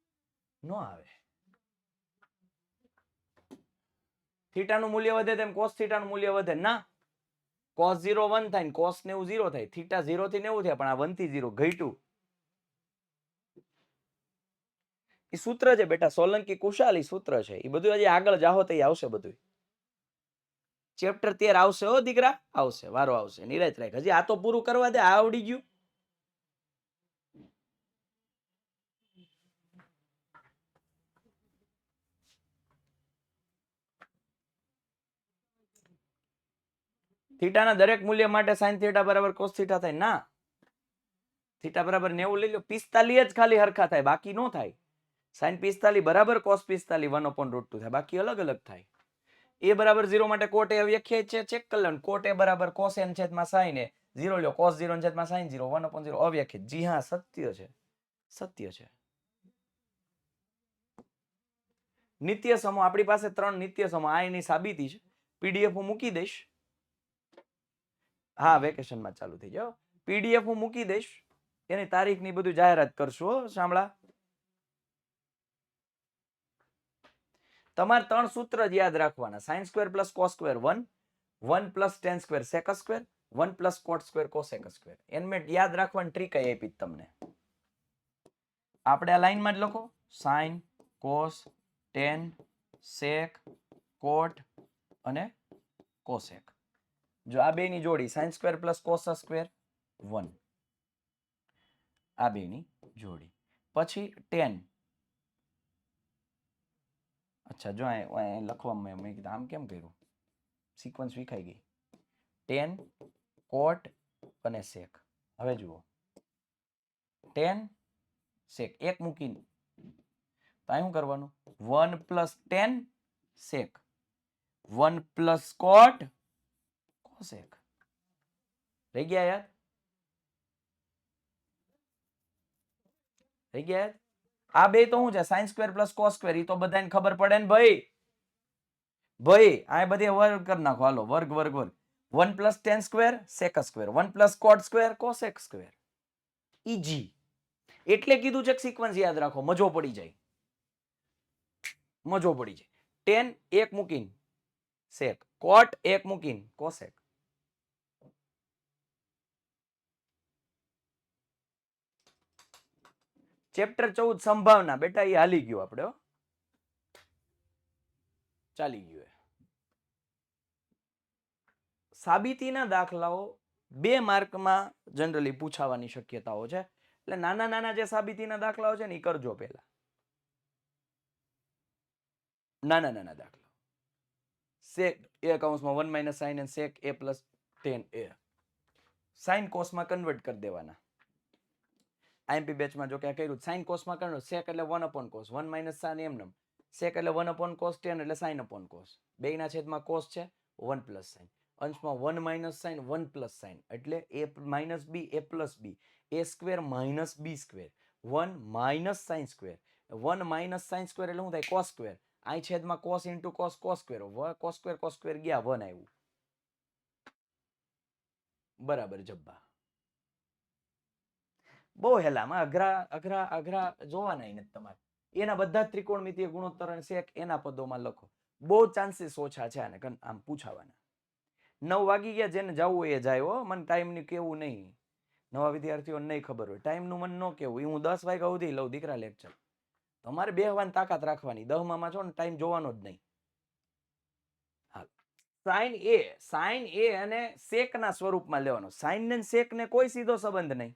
નો આવે. થીટાનું મૂલ્ય વધે તેમ cos થીટાનું મૂલ્ય વધે ના. cos 0 1 થાય ને cos 90 0 થાય. થીટા 0 થી 90 થયા, પણ આ 1 થી 0 ઘટ્યું. એ સૂત્ર છે બેટા, સોલંકી કુશાલી સૂત્ર છે. એ બધું હજી આગળ જાહો તો આવશે બધું. ચેપ્ટર 13 આવશે હો દીકરા, આવશે, વારો આવશે, નિરાત રાખ. હજી આ તો પૂરું કરવા દે, આ આવડી ગયું. થીટાના દરેક મૂલ્ય માટે sin થીટા બરાબર cos થીટા થાય ના. થીટા બરાબર 90 લઈ લો, 45 જ ખાલી હરખા થાય, બાકી નો થાય. sin 45 બરાબર cos 45 1/√2 થાય, બાકી અલગ અલગ થાય. a બરાબર 0 માટે cot a વ્યાખ્યાયિત છે, ચેક કરી લો. cot a બરાબર cos n છેદમાં sin a, 0 લ્યો, cos 0 છેદમાં sin 0 1/0 અવ્યાખ્યાયિત. જી હા, સત્ય છે, સત્ય છે. નિત્ય સમો આપણી પાસે 3 નિત્ય સમો, આ એની સાબિતી છે. પીડીએફ હું મૂકી દઈશ. હા, વેકેશનમાં ચાલુ થઈ જાવ. પીડીએફ હું મૂકી દઈશ, એની તારીખ ની બધું જાહેરાત કરશું. સાંભળા, તમારે 3 સૂત્ર જ યાદ રાખવાના. sin square plus cos square 1, 1 plus tan square sec square, 1 plus cot square cosec square. એનમેટ યાદ રાખવાની ટ્રીક આપી તમને. આપણે આ લાઈનમાં જ લખો, sin cos tan sec cot અને cosec. જો આ બેની જોડી sin square plus cos square 1, આ બેની જોડી. પછી tan, અચ્છા જો લખવામાં મેં કીધું આમ કેમ કર્યું, સિક્વન્સ વિખાઈ ગઈ. tan cot અને sec. હવે જુઓ, tan sec એક મૂકીને તો અહીં શું કરવાનું 1 + 10 sec 1 + cot cosec રહી ગયા યાર રહી ગયા યાર આ બે તો શું છે sin સ્ક્વેર + cos સ્ક્વેર એ તો બધાને ખબર પડે ને ભાઈ ભાઈ આ બધી વર્ગ કરી નાખો હાલો વર્ગ વર્ગ વર્ગ 1 + 10 square sec square 1 + cot square cosec square easy એટલે કીધું છે કે સિક્વન્સ યાદ રાખો મજો પડી જાય મજો પડી જાય 10 એક મૂકીને sec cot એક મૂકીને cosec ચેપ્ટર 14 સંભાવના બેટા એ હાલી ગયો આપણે ચાલી ગયું સાબિતીના દાખલાઓ 2 માર્કમાં જનરલી પૂછાવાની શક્યતાઓ છે એટલે નાના નાના જે સાબિતીના દાખલાઓ છે ને એ કરજો પહેલા નાના નાના દાખલા sec a કૌંસમાં 1 - sin and sec a + 10a sin cos માં કન્વર્ટ કરી દેવાના આઈએમપી બેચમાં જો કે આ કર્યું sin cos માં કન્વર્ટ sec એટલે 1/cos 1 - sin એમ sec એટલે 1/cos 10 એટલે sin/cos બેયના છેદમાં cos છે 1 + sin અંશમાં 1 - sin 1 + sin એટલે a - b a + b a square - b square 1 - sin square 1 - sin square એટલે શું થાય cos સ્ક્વેર આ છેદમાં cos * cos cos સ્ક્વેર ગયા 1 આવ્યું બરાબર જબ્બા બહુ હેલામાં અઘરા અઘરા અઘરા જોવાના નથી તમારે એના બધા ત્રિકોણમિતિય ગુણોત્તર અને sec એના પદોમાં લખો બહુ ચાન્સીસ ઓછા છે આને આમ પૂછાવાના 9 વાગી ગયા જેને જવું હોય એ જાય હો મને ટાઈમ ની કેવું નહીં નવા વિદ્યાર્થીઓને નહીં ખબર હોય ટાઈમ નું મન ન કેવું હું 10 વાગ્યા સુધી લઉં દીકરા લેક્ચર તમારે બેહવાની તાકાત રાખવાની 10 માં છો ને ટાઈમ જોવાનો જ નહીં હાલ sin a અને sec ના સ્વરૂપમાં લેવાનો sin ને sec ને કોઈ સીધો સંબંધ નહીં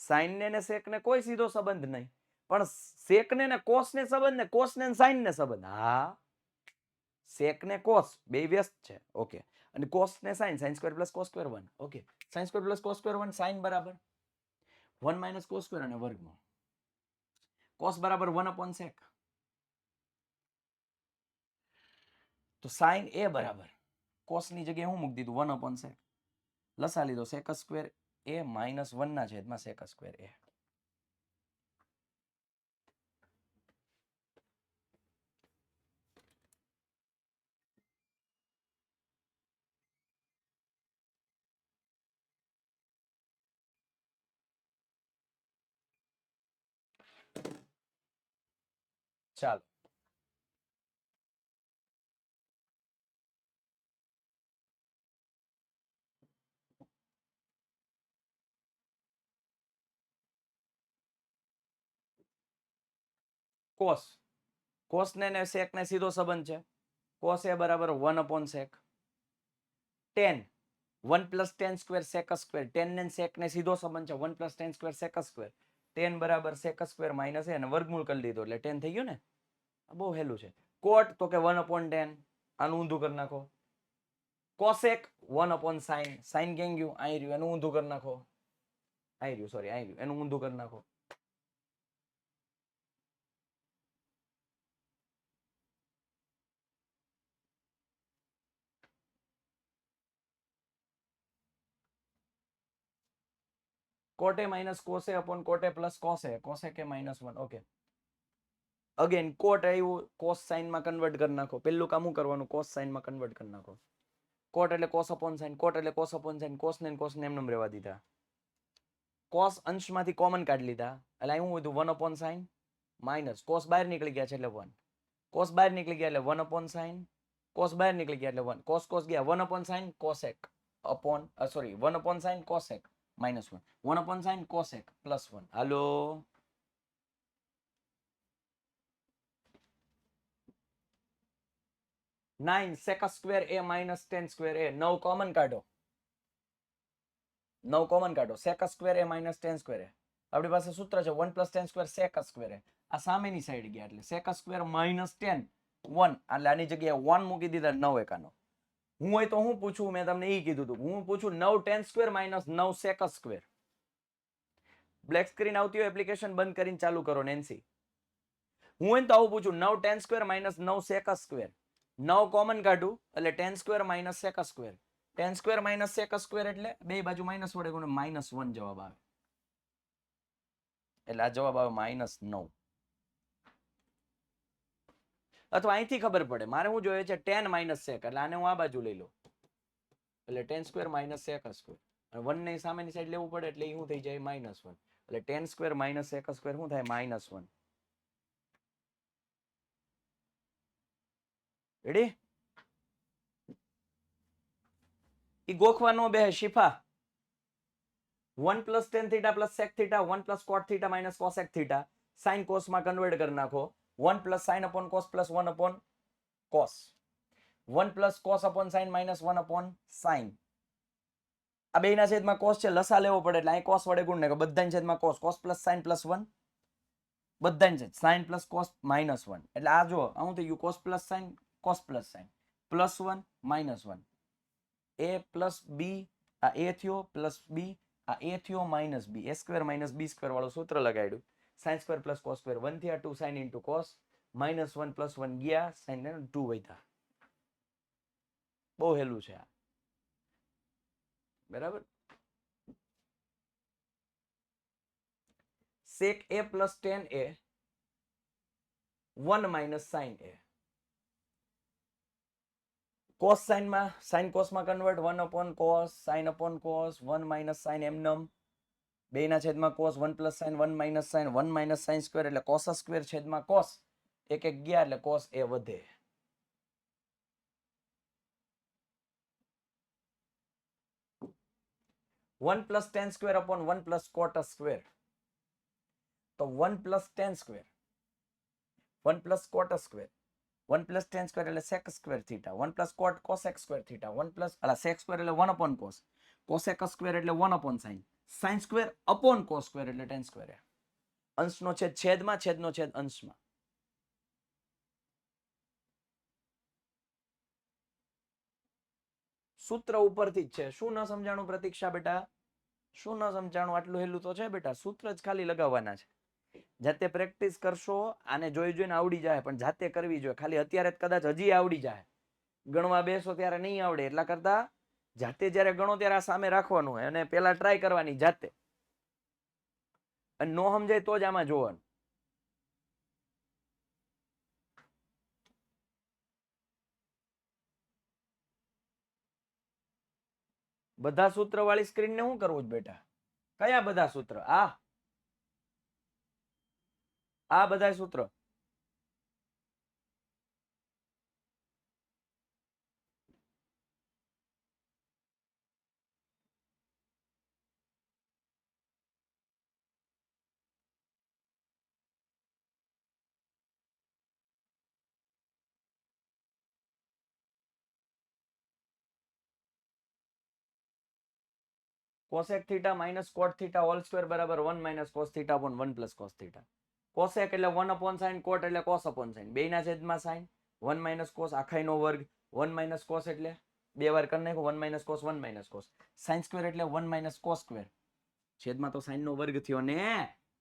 sin ને sec ને કોઈ સીધો સંબંધ નહીં પણ sec ને cos ને સંબંધ ને cos ને sin ને સંબંધ હા sec ને cos બે વ્યસ્ત છે ઓકે અને cos ને sin square + cos square 1 okay sin square + cos square 1 sin બરાબર 1 - cos સ્ક્વેર અને વર્ગમૂળ cos બરાબર 1/sec તો sin a બરાબર cos ની જગ્યાએ હું મૂકી દીધું 1/sec લસા લીધો sec સ્ક્વેર a - 1 ના છેદમાં sec સ્ક્વેર a ચાલો cos ને sec ને સીધો સંબંધ છે cos a બરાબર 1/sec 10 1 + 10 સ્ક્વેર sec સ્ક્વેર 10 ને sec ને સીધો સંબંધ છે 1 + 10 સ્ક્વેર sec સ્ક્વેર 10 બરાબર sec સ્ક્વેર માઈનસ a અને વર્ગમૂળ કરી દીધો એટલે 10 થઈ ગયું ને બહુ હેલું છે cot તો કે 1/10 આનું ઊંધું કરી નાખો cosec 1/sin sin કેમ ગયું અહીં રહ્યું એનું ઊંધું કરી નાખો અહીં રહ્યું સોરી અહીં રહ્યું એનું ઊંધું કરી નાખો cot a minus cos a upon cot a plus cos a cosec a minus 1 okay again કોટ આવ્યું કોસ સાઇન માં કન્વર્ટ કરી નાખો પેલું કામ શું કરવાનું કોસ સાઇન માં કન્વર્ટ કરી નાખો કોટ એટલે કોસ અપોન સાઇન કોટ એટલે કોસ અપોન સાઇન કોસ ને એમ નમ રહેવા દીધા કોસ અંશમાંથી કોમન કાઢી લીધા એટલે શું હતું 1/sin માઇનસ કોસ બહાર નીકળી ગયા છે એટલે 1 કોસ બહાર નીકળી ગયા એટલે 1/sin કોસ બહાર નીકળી ગયા એટલે 1 કોસ ગયા 1/sin cosec upon sorry 1/sin cosec -1 1/sin cosec +1 hello 9 sec square a minus 10 square a 9 common કાઢો 9 કોમન કાઢો sec square a minus 10 square a આપણી પાસે સૂત્ર છે 1 + 10 સ્ક્વેર sec સ્ક્વેર a આ સામેની સાઈડ ગયા એટલે sec સ્ક્વેર -10 1 એટલે આની જગ્યાએ 1 મૂકી દીધા 9 એકાનો હું હોય તો હું પૂછું મેં તમને ઈ કીધું હતું હું પૂછું 9 10 square -9 sec square black screen આવતી હોય એપ્લિકેશન બંધ કરીને ચાલુ કરો નેન્સી હું એને તો આવું પૂછું 9 tan square minus 9 sec square 9 common કાઢું એટલે tan square minus sec square tan square minus sec square એટલે બે બાજુ માઇનસ વડે ગુણે -1 જવાબ આવે એટલે આ જવાબ આવે -9 અથવા અહીંથી ખબર પડે મારે શું જોઈએ છે tan માઇનસ sec એટલે આને હું આ બાજુ લઈ લઉં એટલે tan square minus sec square અને 1 ને સામેની સાઈડ લેવું પડે એટલે શું થઈ જાય -1 એટલે tan square minus sec square શું થાય -1 રેડી ઈ ગોખવા નો બે Shifa 1 plus tan theta plus sec theta 1 plus cot theta minus cosec theta sin cos માં કન્વર્ટ કરી નાખો 1 plus sin upon cos plus 1 upon cos 1 plus cos upon sin minus 1 upon sin આ બેના છેદમાં cos છે લસા લેવો પડે એટલે અહીં cos વડે ગુણ નાખો બધાની છેદમાં cos cos plus sin plus 1 બધાની છેદ sin plus cos minus 1 એટલે આ જો આવું થઈ ગયું cos plus sin plus 1 minus 1 a plus b આ a થયો plus b આ a થયો minus b a square minus b square વાળું સૂત્ર લગાડ્યું sin square plus cos square 1 થી આ 2 sin into cos -1 plus 1 ગયા sin ને 2 વધ્યા બહુ હેલું છે આ બરાબર sec a plus tan a 1 minus sin a cos sin માં sin cos માં convert 1 upon cos sin upon cos 1 minus sin એમનમ બેના છેદમાં cos 1 plus sin 1 minus sin 1 minus sin square એટલે cos સ્ક્વેર છેદમાં cos એક એક ગયા એટલે cos a વધે 1 plus tan square upon 1 plus cot square તો 1 plus tan square 1 plus cot square 1 plus tan square એટલે sec square theta 1 plus cot cosec square theta 1 plus sec square એટલે 1 upon cos cosec square એટલે 1 upon sin sin square upon cos square એટલે tan square અંશનો છેદ છેદમાં છેદનો છેદ અંશમાં સૂત્ર ઉપરથી જ છે શું ન સમજાણું પ્રતીક્ષા બેટા શું ન સમજાણું આટલું હેલું તો છે બેટા સૂત્ર જ ખાલી લગાવવાના છે જાતે પ્રેક્ટિસ કરશો આને જોઈ જોઈને આવડી જાય પણ જાતે કરવી જોઈએ ખાલી અત્યારે કદાચ હજી આવડી જાય ગણવા બેસો ત્યારે નહીં આવડે એટલા કરતા જાતે જ્યારે ગણો ત્યારે આ સામે રાખવાનું હોય અને પેલા ટ્રાય કરવાની જાતે અને નો સમજાય તો જ આમાં જોવાનું બધા સૂત્ર વાળી સ્ક્રીન ને શું કરવું જ બેટા કયા બધા સૂત્ર આ બધા સૂત્ર cosec theta minus cot theta whole square બરાબર 1 minus cos theta upon 1 plus cos theta cosec એટલે 1 upon sin cot એટલે cos upon sin બેના છેદમાં sin 1 minus cos આખાઈનો વર્ગ 1 minus cos એટલે બે વાર કરી નાખો 1 minus cos 1 minus cos sin square એટલે 1 minus cos square છેદમાં તો sin નો વર્ગ થયો ને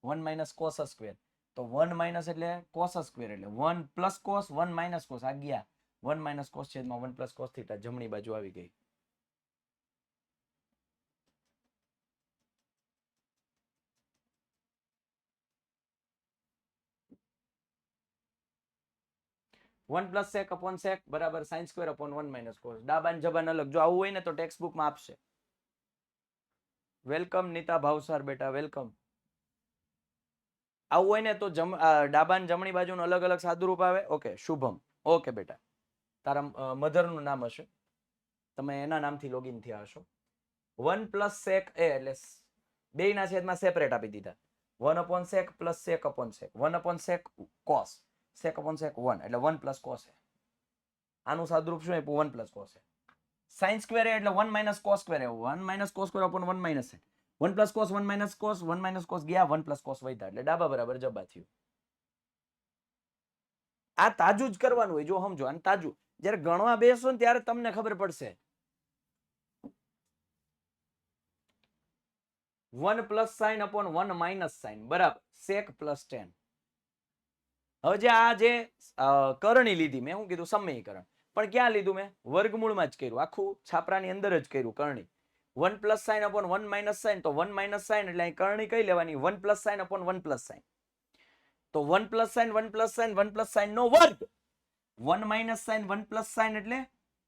1 minus cos square તો 1 minus એટલે cos square એટલે 1 plus cos 1 minus cos આ ગયા 1 minus cos છેદમાં 1 plus cos theta જમણી બાજુ આવી ગઈ one plus sec upon sec बराबर sine square upon 1 minus cos डाबान जबान अलग जो आવું હોય ને તો ટેક્સ્ટ બુક માં આપશે વેલકમ નીતા ભાવસાર બેટા વેલકમ આવું હોય ને તો ડાબાન જમણી બાજુનું અલગ અલગ સાદુરૂપ આવે ઓકે શુભમ ઓકે બેટા તારા મધર નું નામ હશે તમે એના નામથી લોગિન થયા હશો 1 plus sec a એટલે બે ના છેદમાં સેપરેટ આપી દીધા 1 upon sec plus sec upon sec 1 upon sec cos sec upon sec 1 એટલે 1 plus cos છે આનું સાદુરૂપ શું આપ્યું 1 plus cos છે sin square એટલે 1 minus cos square આવ્યું 1 minus cos square upon 1 minus sin 1 plus cos 1 minus cos 1 minus cos ગયા 1 plus cos વધ્યા એટલે ડાબા બરાબર જબા થયું આ તાજું જ કરવાનું હોય જો સમજો અને તાજું જ્યારે ગણવા બેસો ને ત્યારે તમને ખબર પડશે 1 plus sin upon 1 minus sin બરાબર sec plus tan હવે જે આ જે કરણી લીધી મેં શું કીધું સમીકરણ, પણ ક્યાં લીધું મેં વર્ગમૂળમાં જ કર્યું, આખું છાપરાની અંદર જ કર્યું કરણી. 1 plus sine upon 1 minus sign, તો 1 માઇનસ સાઇન એટલે અહીં કરણી કઈ લેવાની 1 plus sine upon 1 plus sine, તો 1 plus sine 1 plus sine 1 plus sine નો વર્ગ, 1 માઇનસ સાઇન 1 પ્લસ સાઇન એટલે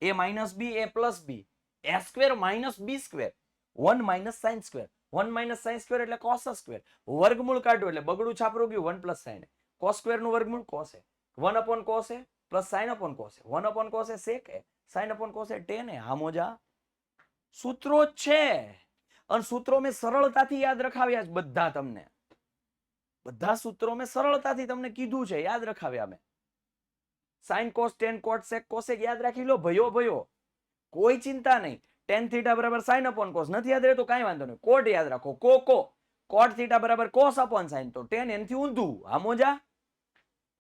a minus b a plus b, a square minus b square, 1 minus sine square, 1 minus sine square એટલે કોસ સ્ક્વેર, વર્ગમૂળ કાઢ્યું એટલે બગડું છાપરું ગયું 1 પ્લસ સાઇન, કોસ સ્ક્વેર નું વર્ગમૂળ cos A, 1 upon cos A plus sine upon cos A, 1 upon cos A sec A, sine upon cos A tan A. હા મોજા સૂત્રો જ છે, અને સૂત્રો મેં સરળતાથી યાદ રખાવ્યા છે બધા, તમને બધા સૂત્રો મેં સરળતાથી તમને કીધું છે, યાદ રખાવ્યા મેં. સાઇન કોસ ટેન કોટ સેક કોસેક યાદ રાખી લો ભયો ભયો, કોઈ ચિંતા નહીં. ટેન થીટા બરાબર સાઇન અપોન કોસ નથી યાદ રહેતું કાંઈ વાંધો નહીં, કોટ યાદ રાખો કો કોટ થીટા બરાબર કોસ અપોન સાઇન, તો ટેન એનથી ઊંધું. હા મોજા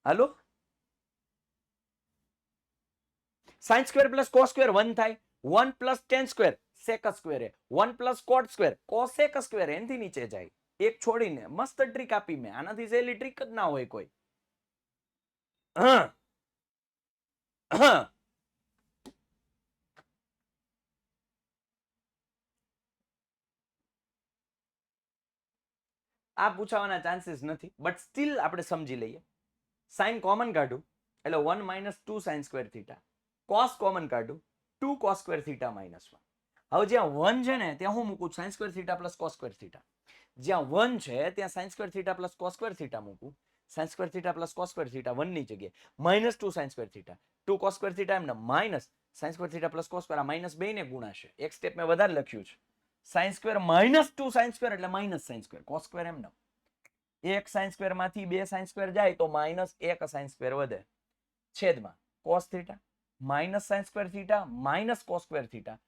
હાલો, sine square plus cos square 1 થાય, 1 plus tan square sec square, 1 plus cot square cosec square, એનથી નીચે જાય એક છોડીને. મસ્ત ટ્રીક આપી મેં, આનાથી સહેલી ટ્રીક જ ના હોય કોઈ. આ પૂછાવાના ચાન્સીસ નથી, બટ સ્ટીલ આપણે સમજી લઈએ. સાઇન કોમન કાઢું એટલે 1 minus 2 sine square theta, cos common કાઢું 2 કોસ સ્ક્વેર થીટા માઇનસ 1. હવે જ્યાં 1 છે ને ત્યાં હું મૂકું sine square theta plus cos square theta, જ્યાં 1 છે ત્યાં sine square theta plus cos square theta મૂકું, sine square theta plus cos square theta 1 ની જગ્યાએ minus 2 sine square theta, 2 cos square theta એમને minus sine square theta plus cos square, આ માઇનસ 2 ને ગુણાશે, એક સ્ટેપ મેં વધારે લખ્યું છે. Sine square minus 2 sine square એટલે minus sine square, cos square એમને એક સાઇન સ્ક્વેર માંથી 2 સાઇન સ્ક્વેર જાય તો માઇનસ 1 સાઇન સ્ક્વેર વધે, છેદમાં cos theta minus sine square theta minus cos square theta,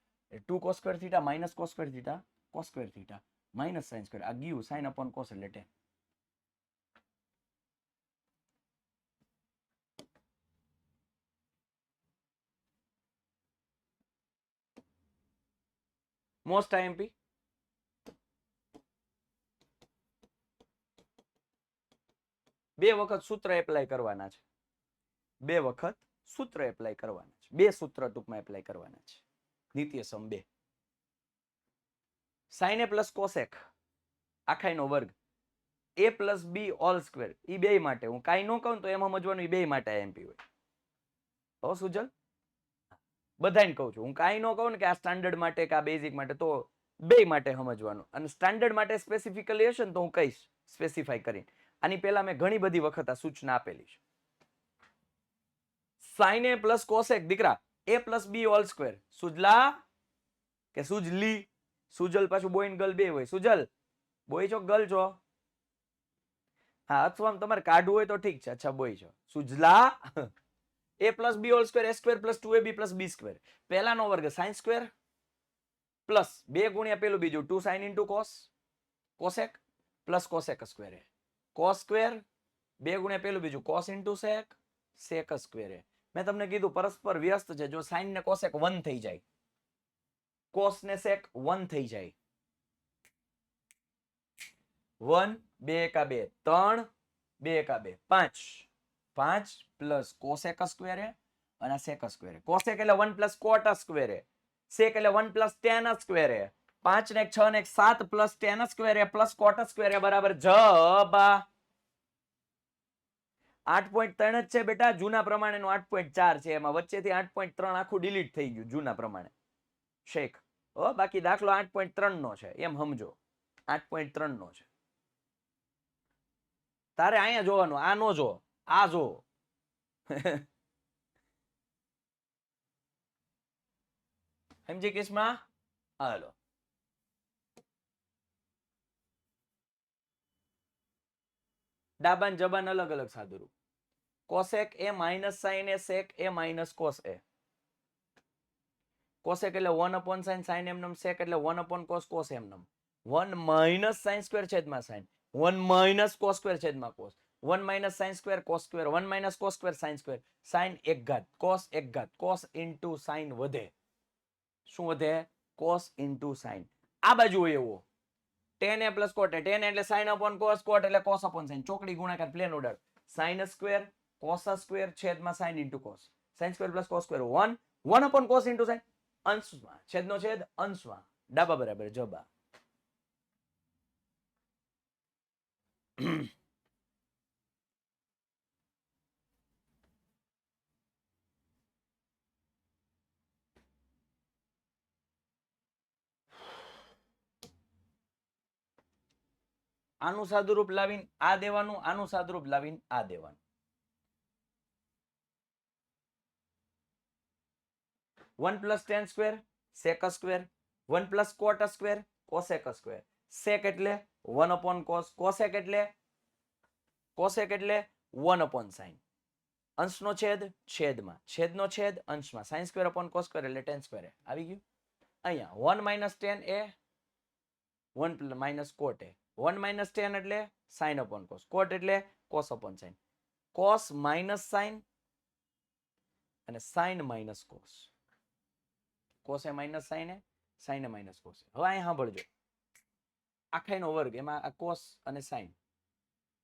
2 cos square theta minus cos square theta cos square theta minus sine square, આ ગયું સાઇન અપોન કોસ એટલે ટેન. મોસ્ટ આઈએમપી બે વખત સૂત્ર એપ્લાય કરવાના છે, બે વખત સૂત્ર એપ્લાય કરવાના છે, બે સૂત્ર ટૂંકમાં એપ્લાય કરવાના છે. દ્વિતીય સમ 2, સાઇન એ પ્લસ કોસેક આખાઈનો વર્ગ a plus b whole square, એ બે માટે હું કાંઈ ન કહું તો એમ સમજવાનું એ બે માટે આઈએમપી હોય. હો સુજલ, બધાને કહું છું, હું કાંઈ ન કહું ને કે આ સ્ટાન્ડર્ડ માટે કે આ બેઝિક માટે, તો બે માટે સમજવાનું, અને સ્ટાન્ડર્ડ માટે સ્પેસિફિકલી હશે ને તો હું કહીશ સ્પેસિફાઈ કરીને. આની પહેલા મેં ઘણી બધી વખત આ સૂચના આપેલી છે. સાઇન એ પ્લસ કોસેક દીકરા a plus b whole square, સુજલા કે સુજલી, સુજલ પાછું બોય ને ગર્લ બે હોય, સુજલ બોય છો ગર્લ છો? હા, અથવા તમારે કાઢવું હોય તો ઠીક છે, અચ્છા બોય છો. સુજલા a plus b whole square, a square plus 2ab plus b square, પહેલાનો વર્ગ સાઇન સ્ક્વેર પ્લસ 2 ગુણ્યા પેલું બીજું 2 sine into cos cosec plus cosec square, cos square 2 ગુણ્યા પેલું બીજું cos into sec sec square. મેં તમને કીધું પરસ્પર વ્યસ્ત છે, જો સાઇન ને કોસેક 1 થઈ જાય, કોસ ને સેક 1 થઈ જાય, 1 2 એકા 2 3 2 એકા 2 5, 5 પ્લસ કોસેક સ્ક્વેર અને સેક સ્ક્વેર, કોસેક એટલે 1 પ્લસ કોટ સ્ક્વેર, સેક એટલે 1 પ્લસ ટેન સ્ક્વેર, 5 ને 6 ને 7 plus tan square plus cot square બરાબર જબ 8.3 જ છે બેટા, જૂના પ્રમાણેનું 8.4 છે, એમાં વચ્ચેથી 8.3 આખું ડિલીટ થઈ ગયું જૂના પ્રમાણે શેખ. બાકી દાખલો 8.3 નો છે એમ સમજો, 8.3 નો છે. તારે અહીંયા જોવાનું, આ નો જો, આ જો. સમજી કેસમાં હાલો. ડાબાન જબાન અલગ અલગ સાદુરૂપ, cosec A minus sine A sec A minus cos A, cosec એટલે 1 અપોન સાઇન સાઇન એમ સેક એટલે 1 અપોન કોસ કોસ એમ 1 માઇનસ સાઇન સ્ક્વેર છેદમાં સાઇન, 1 માઇનસ કોસ સ્ક્વેર છેદમાં cos, 1 minus sine square cos square, 1 minus cos square sine square, sine એક ઘાત કોસ એક ઘાત, કોસ ઇન્ટુ સાઇન વધે, શું વધે? Cos into sine. આ બાજુ હોય એવો tan A plus cot, tan એટલે સાઇન અપોન કોસ, કોટ એટલે કોસ અપોન સાઇન, ચોકડી ગુણાકાર પ્લેન ઓર્ડર, સાઇન સ્ક્વેર કોસ સ્ક્વેર છેદમાં sine into cos, sine square plus cos square 1 1 upon cos into sine, અંશમાં છેદનો છેદ અંશમાં, ડાબા બરાબર જબા. આનું સાદુરૂપ લાવીને આ દેવાનું, આનું સાદુરૂપ લાવીને આ દેવાનું. 1 plus tan square sec square, 1 plus cot square cosec square. Sec એટલે 1 અપોન કોસ, કોસેક એટલે 1 અપોન સાઇન. અંશનો છેદ છેદમાં, છેદનો છેદ અંશમાં, sine square upon cos square એટલે ટેન સ્ક્વેર આવી ગયું. અહીંયા 1 minus tan A 1 minus cot A, 1 minus tan એટલે સાઇન અપોન કોસ, કોટ એટલે cos upon sine, cos minus sine અને sine minus cos, cos A minus sine A, sine A minus cos. હવે અહીં સાંભળજો, આખાઈનો વર્ગ એમાં આ કોસ અને સાઇન,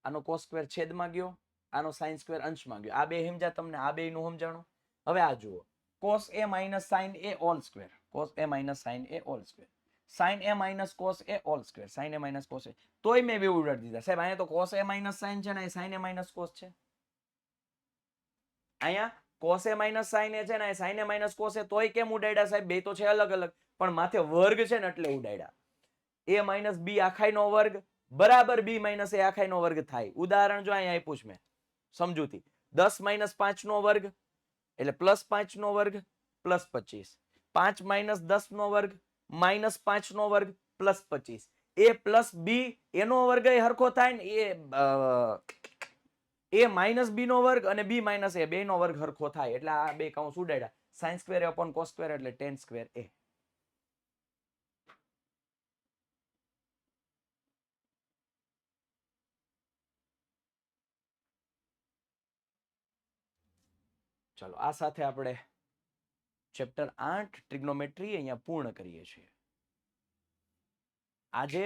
આનો કોસ સ્ક્વેર છેદમાં ગયો, આનો સાઇન સ્ક્વેર અંશમાં ગયો. આ બે સમજ્યા તમને? આ બે નું સમજાણું. હવે આ જુઓ, cos A minus sine A whole square, cos A minus sine A whole square, sign A minus cos A whole square, sign A minus cos એ. તોય મેં બે ઉડાડી દીધા સાહેબ. અહીંયા તો કોસ એ માઇનસ સાઇન છે ને સાઇન એ માઇનસ કોસ છે. અહીંયા કોસ એ માઇનસ સાઇન એ છે ને સાઇન એ માઇનસ કોસ એ, તોય કેમ ઉડાડ્યા સાહેબ? બે તો છે અલગ અલગ, પણ માથે વર્ગ છે ને એટલે ઉડાડ્યા. a માઇનસ બી આખાઈનો વર્ગ બરાબર b માઇનસ a આખાઈનો વર્ગ થાય. ઉદાહરણ જો અહીંયા આપ્યું છે મેં સમજૂતી, 10 માઇનસ 5 નો વર્ગ એટલે પ્લસ 5 નો વર્ગ પ્લસ 25, 5 માઇનસ 10 નો વર્ગ માઇનસ 5 નો વર્ગ પ્લસ 25. a પ્લસ બી એનો વર્ગ એ હરખો થાય ને એ માઇનસ બી નો વર્ગ અને બી માઇનસ એ બે નો વર્ગ હરખો થાય, એટલે આ બે કૌંસ ઉડાડ્યા. Sine square upon cos square એટલે ટેન સ્ક્વેર એ. ચલો આ સાથે આપણે ચેપ્ટર 8 ટ્રિગ્નોમેટ્રી અહીંયા પૂર્ણ કરીએ છીએ. આજે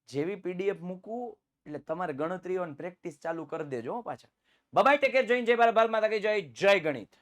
જેવી પીડીએફ મૂકું એટલે તમારે ગણતરીઓ અને પ્રેક્ટિસ ચાલુ કરી દેજો પાછા. બાય ટેક કેર, જય ભારત, ભારત માતા કી જય, જય ગણિત.